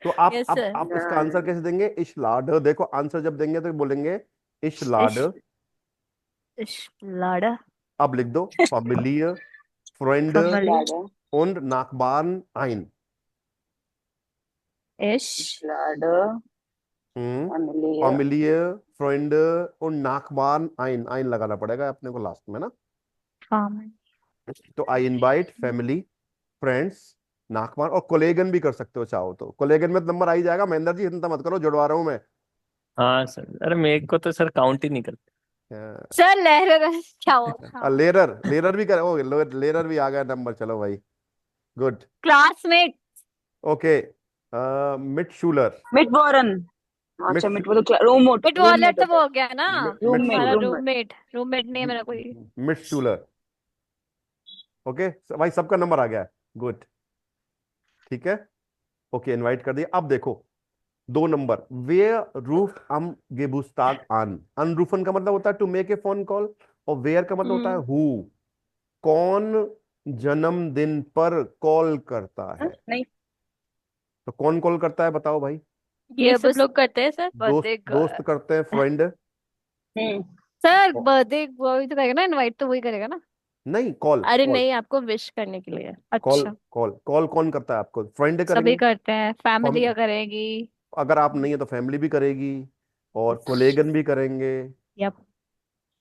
तो आप यस अब सर। आप इसका आंसर कैसे देंगे, इशलाड, देखो आंसर जब देंगे तो बोलेंगे इशलाड। इश इश लाड़ा। अब लिख दो, फैमिलियर, फ्रेंड फमली। लाडा, und Nachbarn ein। इश लाडा, हम्म, family. familiar, friend und Nachbarn ein लगाना पड़ेगा अपने को लास्ट में ना। फार्म। तो आई इनवाइट फैमिली, फ्रेंड्स, नाकमान, और कोलेगन भी कर सकते हो चाहो तो, कोलेगन में नंबर आ ही जाएगा। महेंद्र जी चिंता मत करो, जुड़वा रहा हूं मैं। हाँ सर, अरे मेरे को तो सर काउंट ही नहीं करते। सर लहर क्या हो। हाँ। लेरर, लेरर भी कर, ओ लेरर भी आ गया नंबर, चलो भाई, गुड। क्लासमेट। ओके, मिट शूलर, मिट वॉरन। मिट अच्छा मिट वो तो रूममेट, बिट वॉलेट रूममेट तो होता वो है। हो गया ना। मिट रूममेट, हमारा शूलर, रूममेट। रूममेट। रूममेट नहीं है मेरा कोई। मिट शूलर, ओके भाई, सबका नंबर आ गया है, गुड, ठीक है। ओके, इनवाइट कर दिया। अब देखो 2 नंबर, वेयर रूफ अम गेबुस्ताग आन, अनरूफन का मतलब होता है to make a phone call, और वेयर का मतलब होता है हु, कौन जन्मदिन पर कॉल करता है। नहीं। तो कौन कॉल करता है बताओ भाई। ये ये सब बस लोग करते हैं सर। दोस्त, बर्थडे दोस्त करते हैं, फ्रेंड, हम्म। सर बर्थडे वही तो करेगा ना, इनवाइट तो वही करेगा ना। नहीं, कॉल अरे कॉल नहीं, आपको विश करने के लिए। कॉल अच्छा। कॉल कॉल कौन करता है आपको, फ्रेंड सभी करेंगे, करते हैं, फैमिली फैम- करेगी। अगर आप नहीं है तो फैमिली भी करेगी, और कोलेगन भी करेंगे, यप।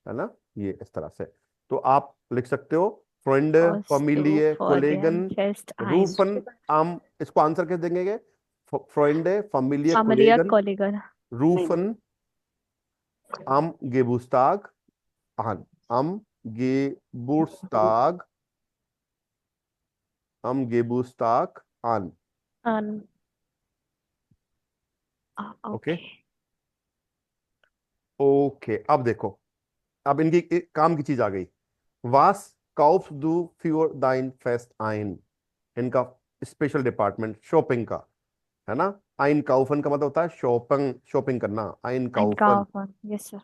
है ना, ये इस तरह से। तो आप लिख सकते हो, friend, Costume family, for collagen, them just ein रूफन आम, इसको आंसर कैसे देंगे, friend, family, familiar collagen, colleague। नहीं। रूफन am Geburtstag an, am Geburtstag am Geburtstag an. an okay okay. Okay, अब देखो, अब इनकी काम की चीज आ गई। Was kaufst du für dein Fest ein? इनका स्पेशल डिपार्टमेंट शॉपिंग का है ना। आइन काउफन का मतलब होता है शॉपिंग, शॉपिंग करना। आइन काउफन, Einkaufen. Yes, sir.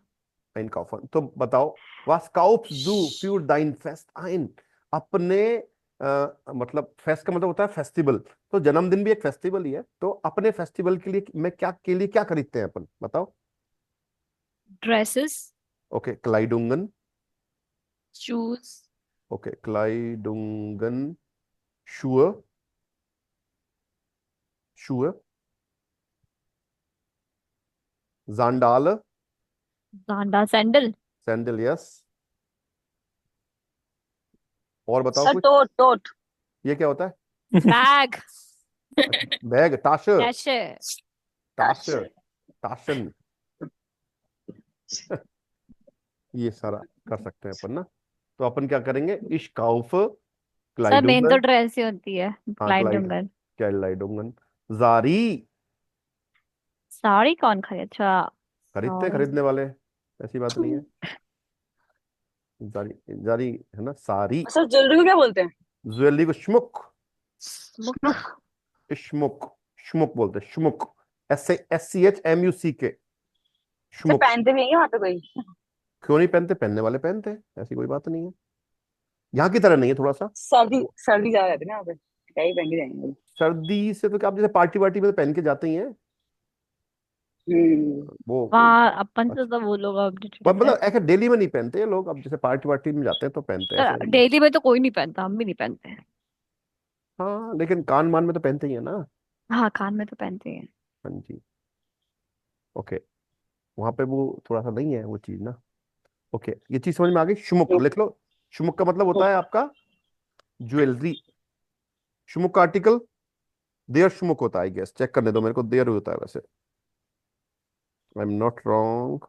आइन काउफन। तो बताओ, was kaufst du für dein Fest ein? अपने मतलब फेस्ट का मतलब होता है फेस्टिवल, तो जन्मदिन भी एक फेस्टिवल ही है। तो अपने फेस्टिवल के लिए मैं क्या, के लिए क्या खरीदते हैं अपन, बताओ। Dresses, ओके, क्लाइडुंगन। shoes, ओके, क्लाइडुंगन, Schuhe, Schuhe, Sandale, sandal, sandal, yes. और बताओ सर कुछ। टोट टोट ये क्या होता है? bag, बैग, टाशर, dasher, टाशर, टाशन, ये सारा कर सकते हैं अपन ना। तो अपन क्या करेंगे, इश काउफ, सर मेन तो क्लाइडुंगन। ड्रेस ही होती है, हाँ, क्लाइड, क्लाइडुंगन। क्लाइडुंगन, जारी। साड़ी कौन खरीद, अच्छा खरीदते हैं साड़ी। खरीदने वाले, ऐसी बात नहीं है। जारी, जारी है ना, सारी। सर ज्वेलरी को क्या बोलते हैं? ज्वेलरी को श्मुक, मुक, श्मुक, श्मुक बोलते हैं, श्मुक। SCHMUCK, sir श्मुक। पहनते भी हैं वहां पे कोई? क्यों नहीं पहनते, पहनने वाले पहनते हैं, ऐसी कोई बात नहीं है। यहाँ की तरह नहीं है थोड़ा सा। सर्दी सर्दी ज्यादा रहती है ना वहाँ पे, क्या ही पहन के जाएंगे। सर्दी से तो क्या, आप जैसे पार्टी वार्टी में तो पहन के जाते ही हैं हम्म। वो। वहाँ अपन से अच्छा, तो वो लोग पर अपडेटेड है। मतलब ऐसे डेली में नहीं पहनते ये लोग, अब जैसे पार्टी वार्टी में जाते हैं तो पहनते हैं, ऐसे नहीं। डेली में तो कोई नहीं पहनता, हम भी नहीं पहनते। हाँ, लेकिन कान मान में तो पहनते ही है ना। हाँ कान में तो पहनते हैं। हाँ जी। ओके, वहां पे वो थोड़ा सा नहीं है वो चीज ना। ओके, ये चीज समझ में आ गई। शुमुक लिख लो। शुमुक का मतलब होता है आपका ज्वेलरी। शुमुक का आर्टिकल देयर शुमुक होता है, गेस चेक करने दो मेरे को, देयर होता है वैसे, आई एम नॉट रॉन्ग।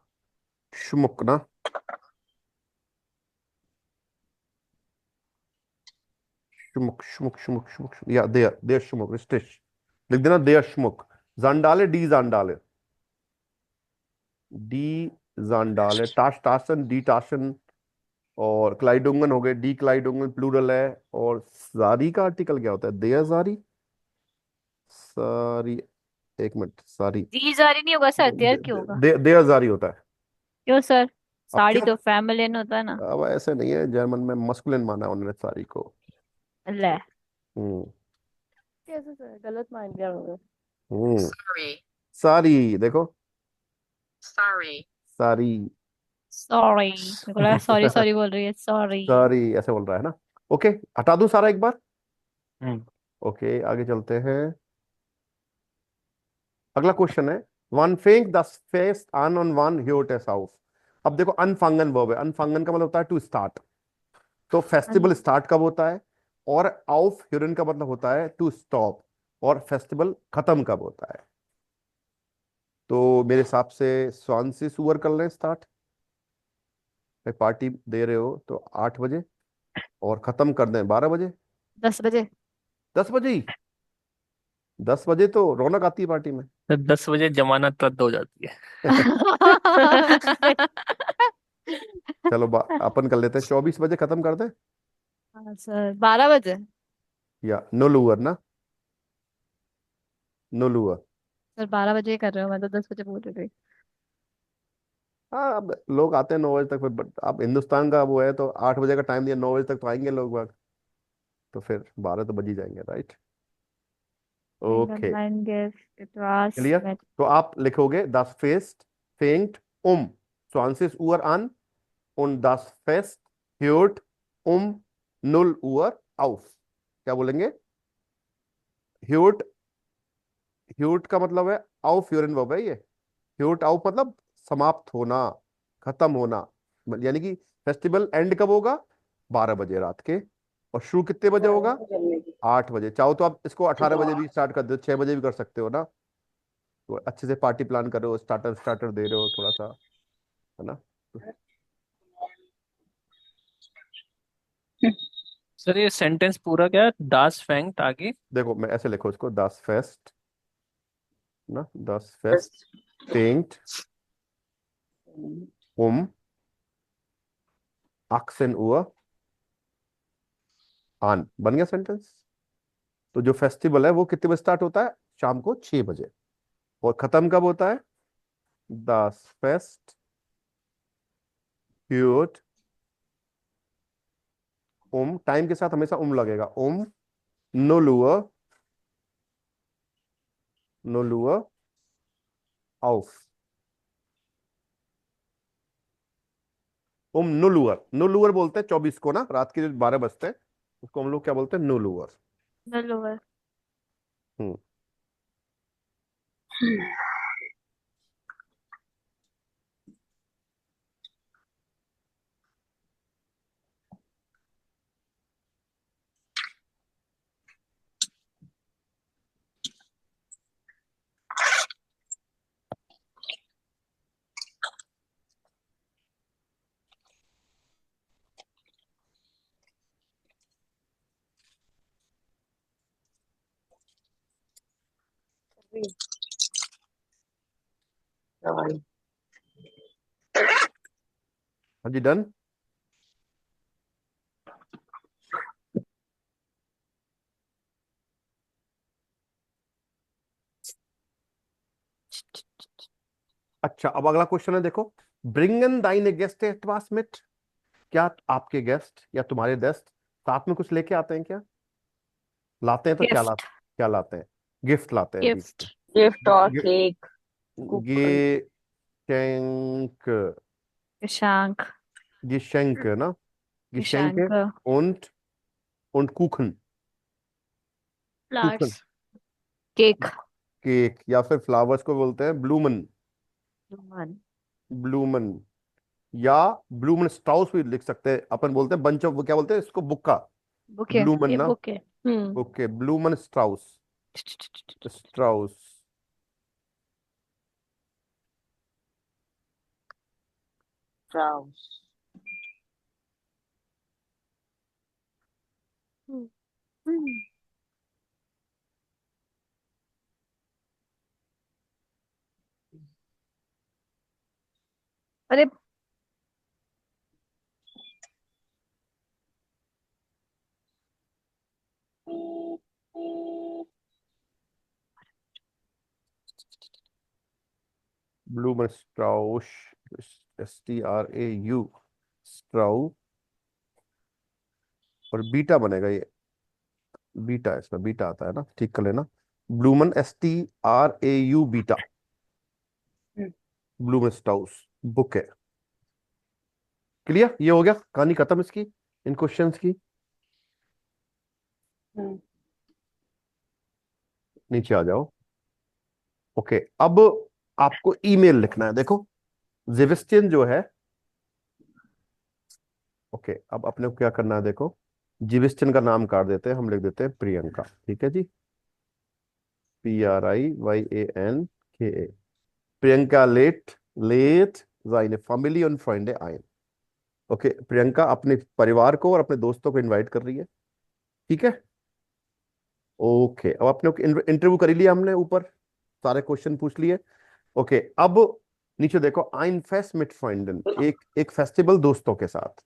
शुमुक ना, शुमुक शुमुक शुमुक शुमुक या देयर, देयर शुमुक, स्टिच लिख देना, देयर शुमुक। जानडाले, डी जानडाले, डी जानडाले, टाश टाशन, डी टाशन। और क्लाइडुंगन हो गए, डी क्लाइडुंगन प्लूरल है। और जारी का आर्टिकल क्या होता है, देयर जारी, सारी, एक मिनट, सारी, जी जारी नहीं होगा सर, देयर क्यों होगा? देयर जारी होता है। क्यों सर? अब साड़ी क्या, तो फेमिनिन होता है ना। अब ऐसे नहीं है, जर्मन में मस्कुलिन माना है उन्होंने सारी को। ले, हम्म, कैसे सर, गलत मान गया मैं। हम्म, Sorry, सारी देखो, sorry. सारी, सॉरी, मेरे को लगा सॉरी सॉरी बोल रही है, सॉरी। सारी ऐसे बोल रहा है ना। ओके, हटा दूं सारा एक बार। हम्म। ओके, आगे चलते हैं। अगला क्वेश्चन है, वन फेंक द फेस्ट ऑन ऑन वन ह्योटेस हाउस। अब देखो, अनफंगन वर्ब है, अनफंगन का मतलब होता है टू स्टार्ट। तो फेस्टिवल स्टार्ट कब होता है, और आउफ ह्यूरन का मतलब होता है टू स्टॉप, और फेस्टिवल खत्म कब होता है। तो मेरे हिसाब से स्वान से सुअर कर लें स्टार्ट। पार्टी दे रहे हो तो 8 बजे, और खत्म कर दें 12 बजे। 10 बजे। 10 बजे ही, 10 बजे तो रौनक आती है पार्टी में। तो 10 बजे जमानत रद्द हो जाती है। चलो अपन कर लेते हैं 24 बजे खत्म कर दें, हाँ सर, 12 बजे। या नो लूअर ना, नो लूअर। सर 12 बजे ही कर रहे हो, मैं तो 10 बजे बोल रही थी। हाँ, अब लोग आते हैं 9 बजे तक, फिर अब हिंदुस्तान का वो है तो 8 बजे का टाइम दिया, 9 बजे तक तो आएंगे लोग बाग, तो फिर 12 तो बज ही जाएंगे, right. Okay, England gift, it was clear. met. तो आप लिखोगे das Fest fängt um 20 Uhr an und das Fest hört um 0 Uhr auf। क्या बोलेंगे, hört, hört का मतलब है auf ह्यूरन वर्ब है ये। hört auf मतलब समाप्त होना, खत्म होना, यानी कि फेस्टिवल एंड कब होगा, 12 बजे रात के। और शुरू कितने बजे होगा, जमने की। 8 बजे। चाहो तो आप इसको 18 बजे भी स्टार्ट कर दो, 6 बजे भी कर सकते हो ना। तो अच्छे से पार्टी प्लान कर रहे हो, स्टार्टर स्टार्टर दे रहे हो थोड़ा सा, है ना। सर ये सेंटेंस पूरा क्या, डास फैंक्ट आगे? देखो मैं ऐसे लिखो इसको, das Fest ना, das Fest fängt um 18 Uhr an। बन गया सेंटेंस। तो जो फेस्टिवल है वो कितने बजे स्टार्ट होता है? शाम को 6 बजे। और खत्म कब होता है? das Fest hört टाइम के साथ हमेशा लगेगा, 0 Uhr 0 Uhr auf। 0 Uhr 0 Uhr बोलते हैं 24 को ना, रात के जो 12 बजते हैं उसको हम लोग क्या बोलते हैं? 0 Uhr। लोअर। हम्म भाई हाँ जी, डन। अच्छा, अब अगला क्वेश्चन है, देखो। ब्रिंगन दाइने गेस्ट एटवास मिट। क्या आपके गेस्ट या तुम्हारे गेस्ट साथ में कुछ लेके आते हैं क्या? लाते हैं तो क्या गिफ्ट। क्या लाते हैं? गिफ्ट लाते हैं, गिफ्ट। ठीक गिफ्ट और है। Cake coupon Geschenk, Shashank. Geschenke ना, Shashank. Geschenke und Kuchen। Flowers. Kuchen, cake. Cake, या फिर फ्लावर्स को बोलते हैं ब्लूमन। रोमन। ब्लूमन या ब्लूमन स्ट्राउस भी लिख सकते हैं अपन, बोलते हैं बंच ऑफ, वो क्या बोलते हैं इसको? बुक्का। बुके। ब्लूमन ये ना, बुके। ओके, ब्लूमन स्ट्राउस। स्ट्राउस। फ्राउस अरे ब्लूमन स्ट्राउस, STRAU, स्ट्राउ। और बीटा बनेगा ये, बीटा, इसमें बीटा आता है ना, ठीक कर लेना। ब्लूमन STRAU बीटा, ब्लूमन स्ट्राउस बुक है। क्लियर? ये हो गया, कहानी खत्म इसकी, इन क्वेश्चंस की। नीचे आ जाओ। ओके, अब आपको ईमेल लिखना है, देखो। जेबेस्टियन जो है, ओके, अब अपने को क्या करना है, देखो। जेबेस्टियन का नाम काट देते हैं, हम लिख देते हैं प्रियंका, ठीक है जी। PRIYANKA। प्रियंका लेट लेट seine Familie und Freunde ein। Okay, Priyanka अपने परिवार को और अपने दोस्तों को इनवाइट कर रही है, ठीक है। ओके, अब अपने इंटरव्यू कर लिया हमने, ऊपर सारे क्वेश्चन पूछ लिए। ओके, अब नीचे देखो, ein Fest mit Freunden, एक फेस्टिवल दोस्तों के साथ।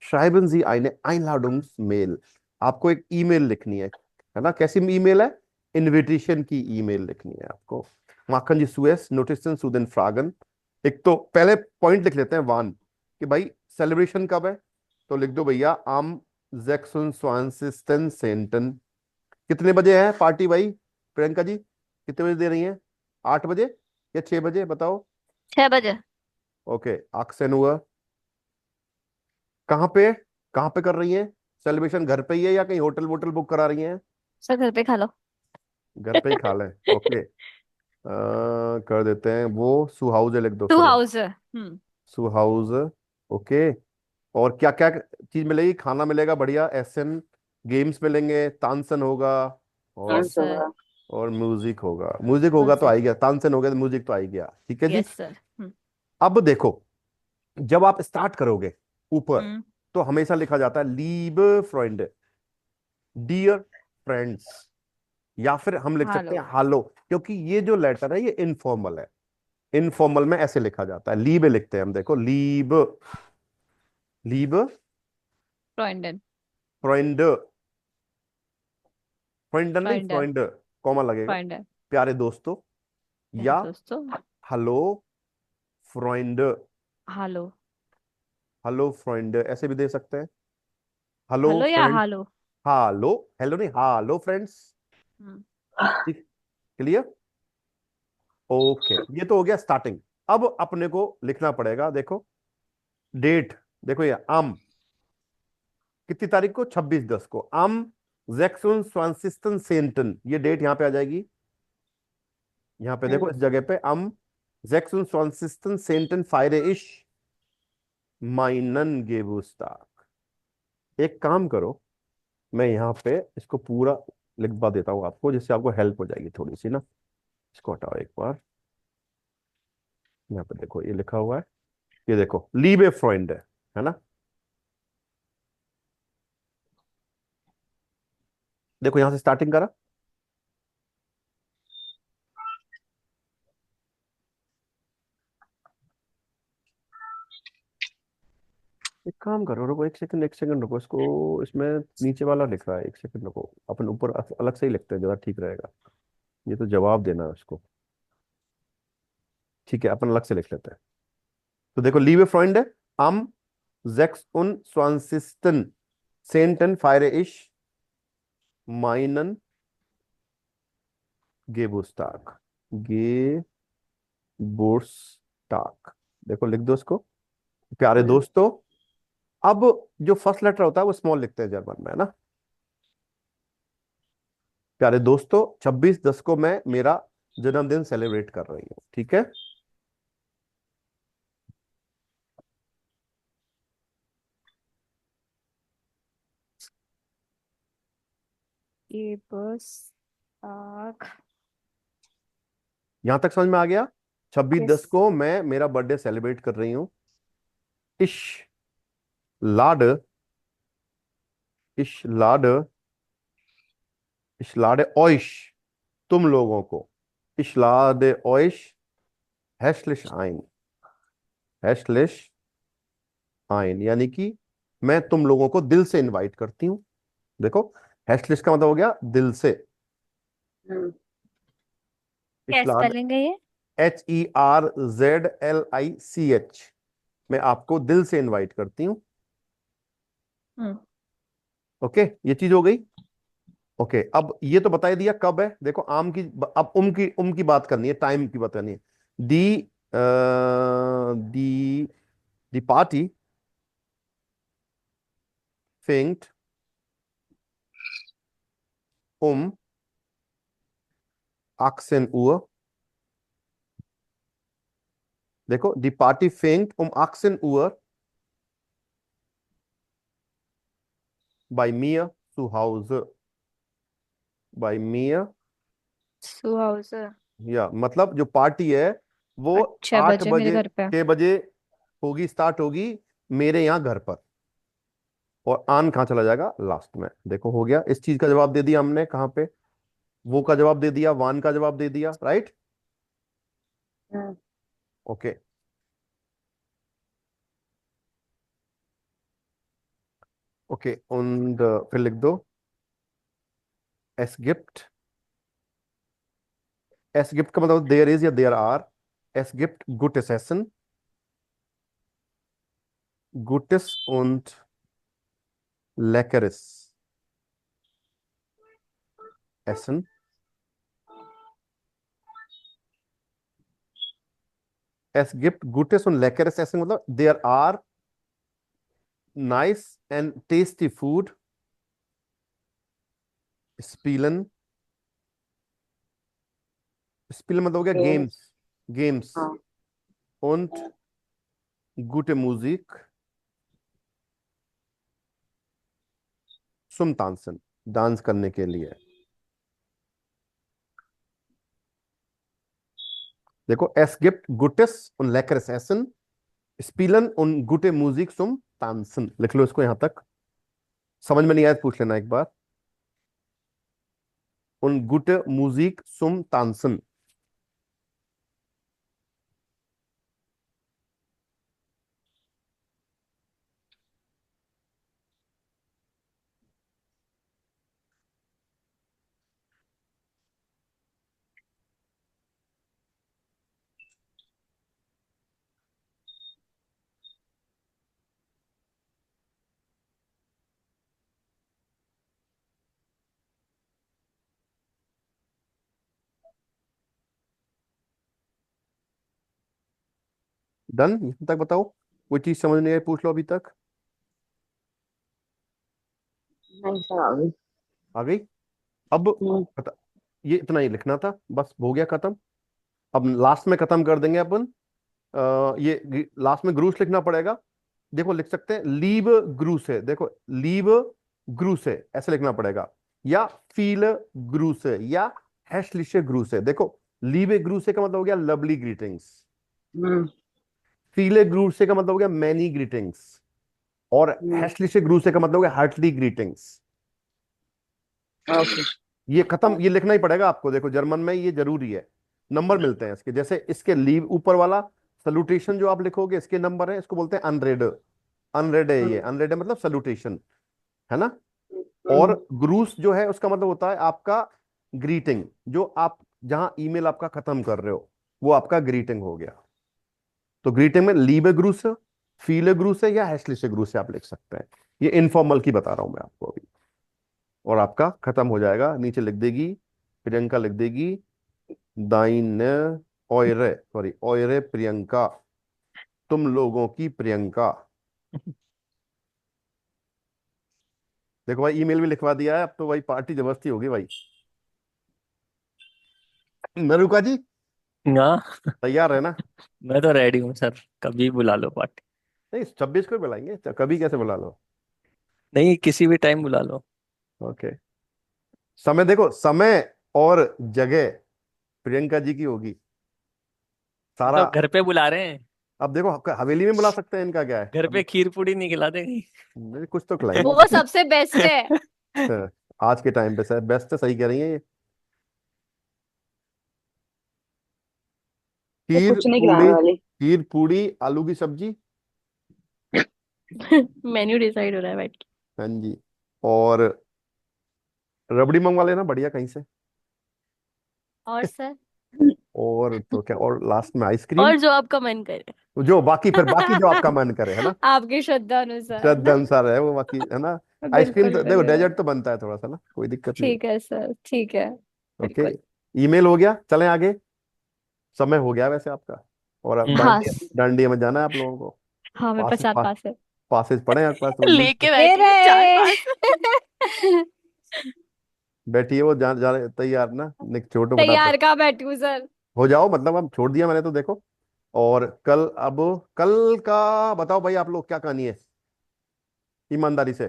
schreiben Sie eine Einladungsmail। आपको एक ईमेल लिखनी है ना? कैसी ईमेल है? इनविटेशन की ईमेल लिखनी है आपको। machen Sie zuerst Notizen zu den Fragen। एक तो पहले पॉइंट लिख लेते हैं, वन, कि भाई सेलिब्रेशन कब है, तो लिख दो भैया am 26. कितने बजे है पार्टी भाई? प्रियंका जी कितने बजे दे रही हैं? 8 बजे या 6 बजे, बताओ। 6 बजे। ओके, आक्सन हुआ। कहाँ पे कहाँ पे कर रही हैं सेलिब्रेशन? घर पे ही है या कहीं होटल वोटल बुक करा रही हैं? सर घर पे खा लो। घर पे ही खा लें, ओके। कर देते हैं वो, सुहाउस लिख दो, टू चलो। हाउस। सुहाउस, ओके। और क्या क्या चीज मिलेगी? खाना मिलेगा बढ़िया, एसएन, गेम्स मिलेंगे, तानसेन होगा, और यस सर। और म्यूजिक होगा। म्यूजिक होगा तो आ ही गया, तानसेन हो गया तो म्यूजिक तो आ ही गया, ठीक है जी। Yes sir. अब देखो, जब आप स्टार्ट करोगे ऊपर, तो हमेशा लिखा जाता है लीब फ्रेंड, डियर फ्रेंड्स, या फिर हम लिख सकते हेलो। हैं हालो, क्योंकि ये जो लेटर है ये इनफॉर्मल है। इनफॉर्मल में ऐसे लिखा जाता है, लीब लिखते हैं हम, देखो लीब, लीब फ्रेंडन। फ्रेंड, फ्रेंडन नहीं, फ्रेंडन। फ्रेंड, कॉमा लगेगा, फ्रेंडन। प्यारे दोस्तों, मेरे या दोस्तों। Hello friend, hello. Hello friend ऐसे भी दे सकते हैं, हेलो हेलो या फ्रेंड, हेलो। हालो, हेलो नहीं हालो फ्रेंड्स, हम्म। ठीक, क्लियर, ओके। ये तो हो गया स्टार्टिंग। अब अपने को लिखना पड़ेगा, देखो डेट, देखो ये आम कितनी तारीख को, 26/10 को, आम जैक्सन स्वांसिस्टन सेंटन, ये डेट यहां पे आ जाएगी, यहां पे देखो इस जगह पे, आम जैक्सन स्वांसिस्टन सेंटन फायरे इश माइनन गेबुस्ताक। एक काम करो, मैं यहाँ पे इसको पूरा लिखवा देता हूँ आपको, जिससे आपको हेल्प हो जाएगी थोड़ी सी ना। इसको हटाओ एक बार, यहाँ पे देखो ये लिखा हुआ है, ये देखो लीबे फ्रेंड है ना, देखो यहां से स्टार्टिंग करा, एक काम करो, रुको एक सेकंड, एक सेकंड रुको, इसको इसमें नीचे वाला लिख रहा है, एक सेकंड रुको, अपन ऊपर अलग से ही लिखते हैं, ज्यादा ठीक रहेगा, ये तो जवाब देना है उसको, ठीक है अपन अलग से लिख लेते हैं। तो देखो लीबे फ्रेंड है, am sechs und zwanzigsten Zehnten feiere ich meinen Geburtstag, Geburtstag, देखो लिख दो इसको, प्यारे दोस्तों। अब जो फर्स्ट लेटर होता है वो स्मॉल लिखते हैं जर्मन में, है ना, प्यारे दोस्तों 26/10 को मैं मेरा जन्मदिन सेलिब्रेट कर रही हूँ, ठीक है। ये बस आग। यहां तक समझ में आ गया, 26/10 यस। को मैं मेरा बर्थडे सेलिब्रेट कर रही हूँ। इश लाड, इश लाड, इश लाड ऑइश, तुम लोगों को, इश लाड ऑइश हैशलिश आइन, हैशलिश आइन, यानी कि मैं तुम लोगों को दिल से इनवाइट करती हूँ। देखो हैशलिश का मतलब हो गया दिल से, क्या इशलाड, स्पेलिंग है ये? HERZLICH, मैं आपको दिल से इनवाइट करती हूँ। हम्म। ओके, ये चीज हो गई। ओके, अब ये तो बता ही दिया कब है, देखो आम की, अब उम की बात करनी है, टाइम की बात करनी है। दी दी दी पार्टी fängt um 18 Uhr, देखो दी party fängt um 18 Uhr bei mir zu Hause, bei mir, सुहाउस। या मतलब जो पार्टी है वो 8 6 बजे मेरे बजे घर पे। 6 बजे होगी, स्टार्ट होगी मेरे यहाँ घर पर, और आन कहाँ चला जाएगा, लास्ट में। देखो हो गया, इस चीज का जवाब दे दिया हमने, कहाँ पे, वो का जवाब दे दिया, वान का जवाब दे दिया, राइट, ओके। ओके, und फिर लिख दो es gibt, es gibt का मतलब देयर इज या there are, es gibt gutes Essen, gutes und leckeres Essen, es gibt gutes und leckeres Essen मतलब there are nice and tasty food, spielen, spielen मतलब हो गया Games, गेम्स, गेम्स, हाँ, und gute Musik zum Tanzen, dance करने के लिए। देखो es gibt gutes und leckeres Essen, स्पीलन उन गुटे म्यूजिक सुम तानसन, लिख लो इसको यहां तक। समझ में नहीं आया तो पूछ लेना एक बार। उन गुटे म्यूजिक सुम तानसन। डन, यहां तक बताओ। कोई चीज समझ नहीं आई पूछ लो अभी तक। नहीं सर आ गई। आ गई। अब हम्म, ये इतना ही लिखना था, बस हो गया खत्म। अब लास्ट में खत्म कर देंगे अपन। ये लास्ट में ग्रूस लिखना पड़ेगा। देखो लिख सकते हैं लीव ग्रूस है, देखो लीव ग्रूस है ऐसे लिखना पड़ेगा, या फील ग्रूस है, या हैशलिशे ग्रूस है। देखो लीव ग्रूस का मतलब हो गया लवली ग्रीटिंग्स, हम्म, फील ग्रूस का मतलब हो गया मैनी ग्रीटिंग्स, और हैशलिशे ग्रूस का मतलब हो गया हार्टली ग्रीटिंग्स। ओके। ये खत्म, ये लिखना ही पड़ेगा आपको। देखो जर्मन में ये जरूरी है, नंबर मिलते हैं इसके। जैसे इसके लीव ऊपर वाला सल्यूटेशन जो आप लिखोगे इसके नंबर है, इसको बोलते हैं अनरेड। अनरेड है ये, अनरेड है मतलब सल्यूटेशन, है ना। और ग्रूस जो है उसका मतलब होता है आपका ग्रीटिंग, जो आप जहां ईमेल आपका खत्म कर रहे हो वो आपका ग्रीटिंग हो गया। तो ग्रीटिंग में लीव ग्रूस, फील ग्रूस है, या हैशलिश ग्रूस है आप लिख सकते हैं। ये इनफॉर्मल की बता रहा हूं मैं आपको अभी। और आपका खत्म हो जाएगा। नीचे लिख देगी प्रियंका, लिख देगी दाइन ओयरे, सॉरी ओयरे प्रियंका, तुम लोगों की प्रियंका। देखो भाई ईमेल भी लिखवा दिया है, अब तो भाई पार्टी जबरदस्ती होगी भाई। नरुका जी हाँ, तैयार है ना? मैं तो रेडी हूँ सर, कभी बुला लो पार्टी। नहीं 26 को ही बुलाएंगे, कभी कैसे बुला लो। नहीं, किसी भी टाइम बुला लो। ओके। समय देखो, समय और जगह प्रियंका जी की होगी सारा। तो घर पे बुला रहे हैं, अब देखो हवेली में बुला सकते हैं, इनका क्या है घर अब। पे खीर पूड़ी नहीं खिला देंगे? नहीं, कुछ तो खिलाएंगे। वो सबसे बेस्ट है। हाँ, आज के टाइम पे सर बेस्ट है, सही कह रही है ये। तो खीर कुछ नहीं खिलाने पूड़ी, वाली। खीर पूड़ी आलू की सब्जी। मेन्यू डिसाइड हो रहा है बैठ के। हाँ जी। और रबड़ी मंगवा लेना बढ़िया कहीं से। और सर और तो क्या, और लास्ट में आइसक्रीम। और जो आपका मन करे। जो बाकी, फिर बाकी जो आपका मन करे, है ना। आपकी श्रद्धा अनुसार। श्रद्धा अनुसार है वो, बाकी है ना। आइसक्रीम बिल्कुल तो देखो बिल्कुल। डेजर्ट तो बनता है थोड़ा सा ना, कोई दिक्कत नहीं। ठीक है सर, ठीक है। ओके। बिल्कुल। ईमेल हो गया, चलें आगे। समय हो गया वैसे आपका। और अब हम्म। हाँ डांडिया में जाना है आप लोगों को। हाँ, मेरे पास, पास पा, पास है। पासेज पढ़े आपके पास तो लेके दे बैठी हूँ चार रहे। पांच। बैठिए। वो जा तैयार ना, निक छोटो फटाफट तैयार कहाँ बैठी हूँ सर। हो जाओ। मतलब अब छोड़ दिया मैंने तो देखो। और कल, अब कल का बताओ भाई, आप लोग क्या कहानी है, ईमानदारी से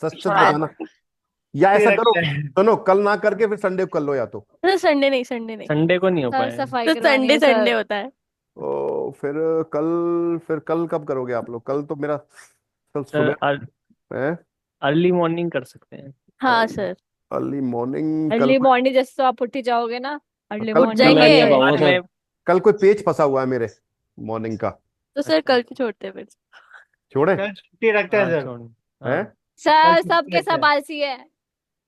सच सच बताना। या ऐसा करो, सुनो कल ना करके फिर संडे को कर लो, या तो तो संडे नहीं, संडे नहीं। संडे को नहीं हो सर पाएगा। सफाई तो करवानी संडे है संडे सर। होता है। ओ फिर कल कब करोगे आप लोग? कल तो मेरा कल सर सुबह है। अर्ली मॉर्निंग कर सकते हैं। हाँ सर। अर्ली मॉर्निंग कल अर्ली मॉर्निंग जैसे तो आप उठ ही जाओगे ना। अर्ली कल उठ कल मॉर्निंग मैं जाएंगे। नहीं आ में। पाऊंगा आज सर। मैं कल कोई पेज फंसा हुआ है मेरे मॉर्निंग का। तो सर कल की छोड़ते हैं फिर। छोड़े कल छुट्टी रखते हैं हाँ सर। छोड़। हैं। हाँ कल सर छुट्टी सबके रखते सब हैं। आलसी है।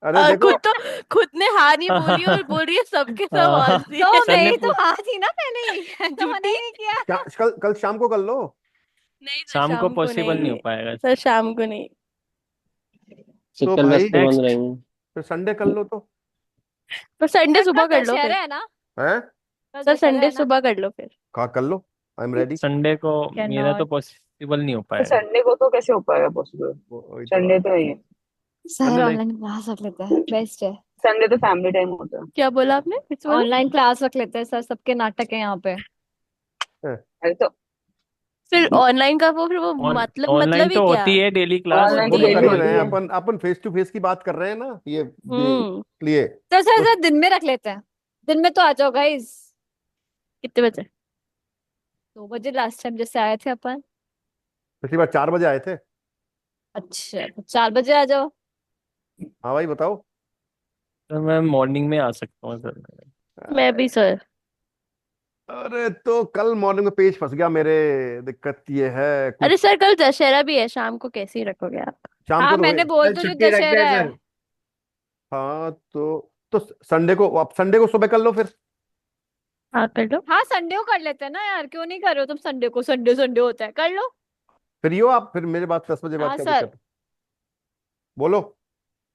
अरे देखो, खुद ने हाँ नहीं बोली और बोल रही है सबके सब आलसी तो है। सर ने मैं तो हाँ थी ना पहले ही। तो मना झूठी। ही नहीं किया। कल कल शाम को कर लो। नहीं सर शाम को शाम को पॉसिबल नहीं हो नहीं। पाएगा। सर शाम को नहीं। सर तो कल भाई रास्ते बंद नेक्स्ट, रहेंगे। फिर संडे कर लो तो। पर संडे सर सुबह कल कर लो दशहरा फिर। है ना। हैं। कल सर दशहरा संडे है ना। सुबह कर लो फिर। कहा कर लो, आई एम रेडी। संडे को कैन मेरा तो नॉट। पॉसिबल नहीं हो तो पाएगा। संडे को तो कैसे हो पाएगा पॉसिबल? वही तो संडे तो नहीं है। सर नहीं। ऑनलाइन क्लास रख लेते हैं, बेस्ट है। संडे तो फैमिली टाइम होता है। क्या बोला आपने, किस बोला? ऑनलाइन क्लास रख लेते हैं सर, सबके नाटक है यहाँ पे। अरे तो फिर ऑनलाइन का वो, फिर वो ऑनलाइन मतलब ही तो क्या? होती है डेली क्लास, ऑनलाइन वो तो तो होती है। कर डेली ही रहे होती हैं है। अपन अपन फेस टू फेस की बात कर रहे हैं ना ये हम्म। लिए। सर तो दिन में रख लेते हैं। दिन में तो आ जाओ गाइस। कितने बजे? 2 बजे लास्ट टाइम जैसे आए थे अपन। पिछली बार 4 बजे आए थे। अच्छा तो 4 बजे आ जाओ। हाँ भाई बताओ। तो मैं मॉर्निंग में आ सकता हूँ सर। मैं भी सर। अरे तो कल मॉर्निंग में पेज फंस गया मेरे। दिक्कत ये है अरे कुछ। सर कल दशहरा भी है, शाम को कैसे ही रखोगे आप? शाम हाँ को मैंने रहोगे। बोल कल तो जो छुट्टी रख दे दशहरा है। सर। हाँ तो संडे को, आप संडे को सुबह कर लो फिर। हाँ कर लो। हाँ संडे को कर लेते हैं ना यार, क्यों नहीं कर रहे हो तुम संडे को? संडे संडे होता है, कर लो। फिर यो आप फिर मेरे बाद 10 बजे बाद हाँ क्या सर। दिक्कत है? बोलो।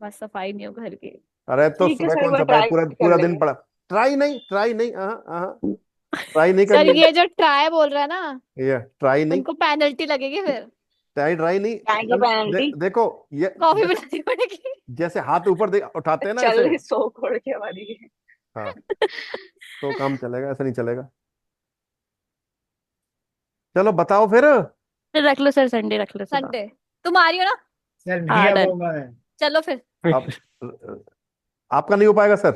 बस सफाई नहीं हो घर की। अरे तो ठीक है सुबह सर, एक कौन बार सफाई, ट्राई पूरा कर पूरा दिन लेंगे। पड़ा। ट्राई नहीं, ट्राई नहीं सर करनी है। ये जो ट्राई बोल रहा है ना, ये ट्राई नहीं। उनको पेनल्टी लगेगी फिर। ट्राई नहीं। क्या की पेनल्टी? देखो ये कॉफी पिलानी पड़ेगी। जैसे हाथ ऊपर उठाते हैं ना चल ऐसे। 100 करोड़ की हमारी। हाँ तो काम चलेगा, ऐसा नहीं चलेगा। चलो बताओ फिर। फिर रख लो सर, संडे रख लो सुबह। संडे तुम आ रही हो ना? सर नहीं हाँ आ डन। पाऊंगा मैं। चलो फिर। आप आपका नहीं हो पाएगा सर।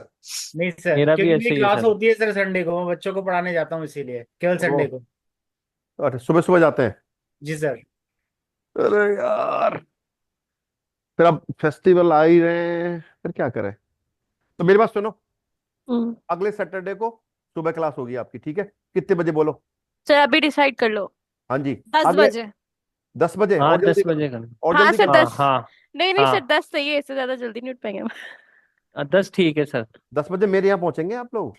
नहीं सर, मेरा भी क्योंकि मेरी ऐसे ही है क्लास सर। होती है सर संडे को, मैं बच्चों को पढ़ाने जाता हूँ इसीलिए केवल ओ संडे को। अच्छा, सुबह सुबह जाते हैं। जी सर। अरे यार, फिर अब फेस्टिवल आ ही रहे हैं, फिर क्या करें? तो मेरी बात सुनो। हम्म। अगले सैटरडे को सुबह क्लास होगी आपकी, ठीक है? कितने बजे बोलो? सर अभी डिसाइड कर लो। हाँ जी। 10 बजे। 10 बजे हाँ और जल्दी 10 बजे करो। कर। और हाँ जल्दी सर करो। हाँ 10। हाँ नहीं नहीं सर हाँ 10 सही है, इससे ज्यादा जल्दी नहीं उठ पाएंगे हम। 10 ठीक है सर। 10 बजे मेरे यहाँ पहुंचेंगे आप लोग।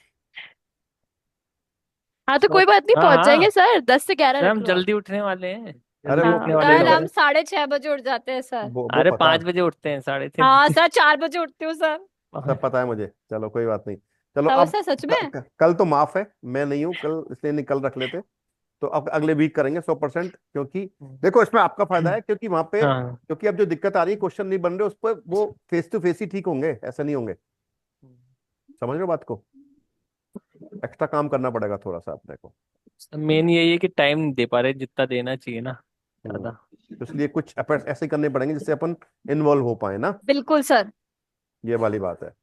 हाँ तो सर कोई बात नहीं, हाँ पहुंच जाएंगे हाँ सर, 10 से 11 सर रख हम लो आप। जल्दी उठने वाले हैं। अरे जल्दी वो हाँ उठने वाले सर लोग देखो, हैं। हम 6:30 बजे उठ जाते हैं सर। वो अरे पता है। 5 बजे उठते हैं, 3:30 हाँ बजे। सर 4 बजे उठती हूँ सर। सब पता है मुझे, चलो कोई बात नहीं। चलो तब अब सर सच में। कल तो माफ है, मैं नहीं हूँ कल, इसलिए नहीं कल रख लेते। तो अब अगले वीक करेंगे 100%, क्योंकि देखो इसमें आपका फायदा है, क्योंकि वहां पे, हाँ क्योंकि अब जो दिक्कत आ रही है, क्वेश्चन नहीं बन रहे उस पर, वो फेस टू फेस ही ठीक होंगे, ऐसे नहीं होंगे। समझ रहे हो बात को? एक्स्ट्रा काम करना पड़ेगा थोड़ा सा अपने को। मेन यही है कि टाइम नहीं दे पा रहे जितना देना चाहिए ना, हम्म। ज्यादा। तो इसलिए कुछ एफर्ट्स ऐसे करने पड़ेंगे जिससे अपन इन्वॉल्व हो पाए ना। बिल्कुल सर। ये वाली बात है।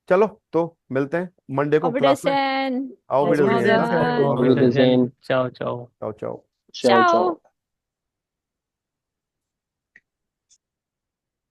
चलो तो मिलते हैं मंडे को क्लास में। ऑब्विडेशन। आओ और वीडियो भी देना। Design sir. आओ और वीडियो देना। विजन, चाओ चाओ। चाओ चाओ। चाओ।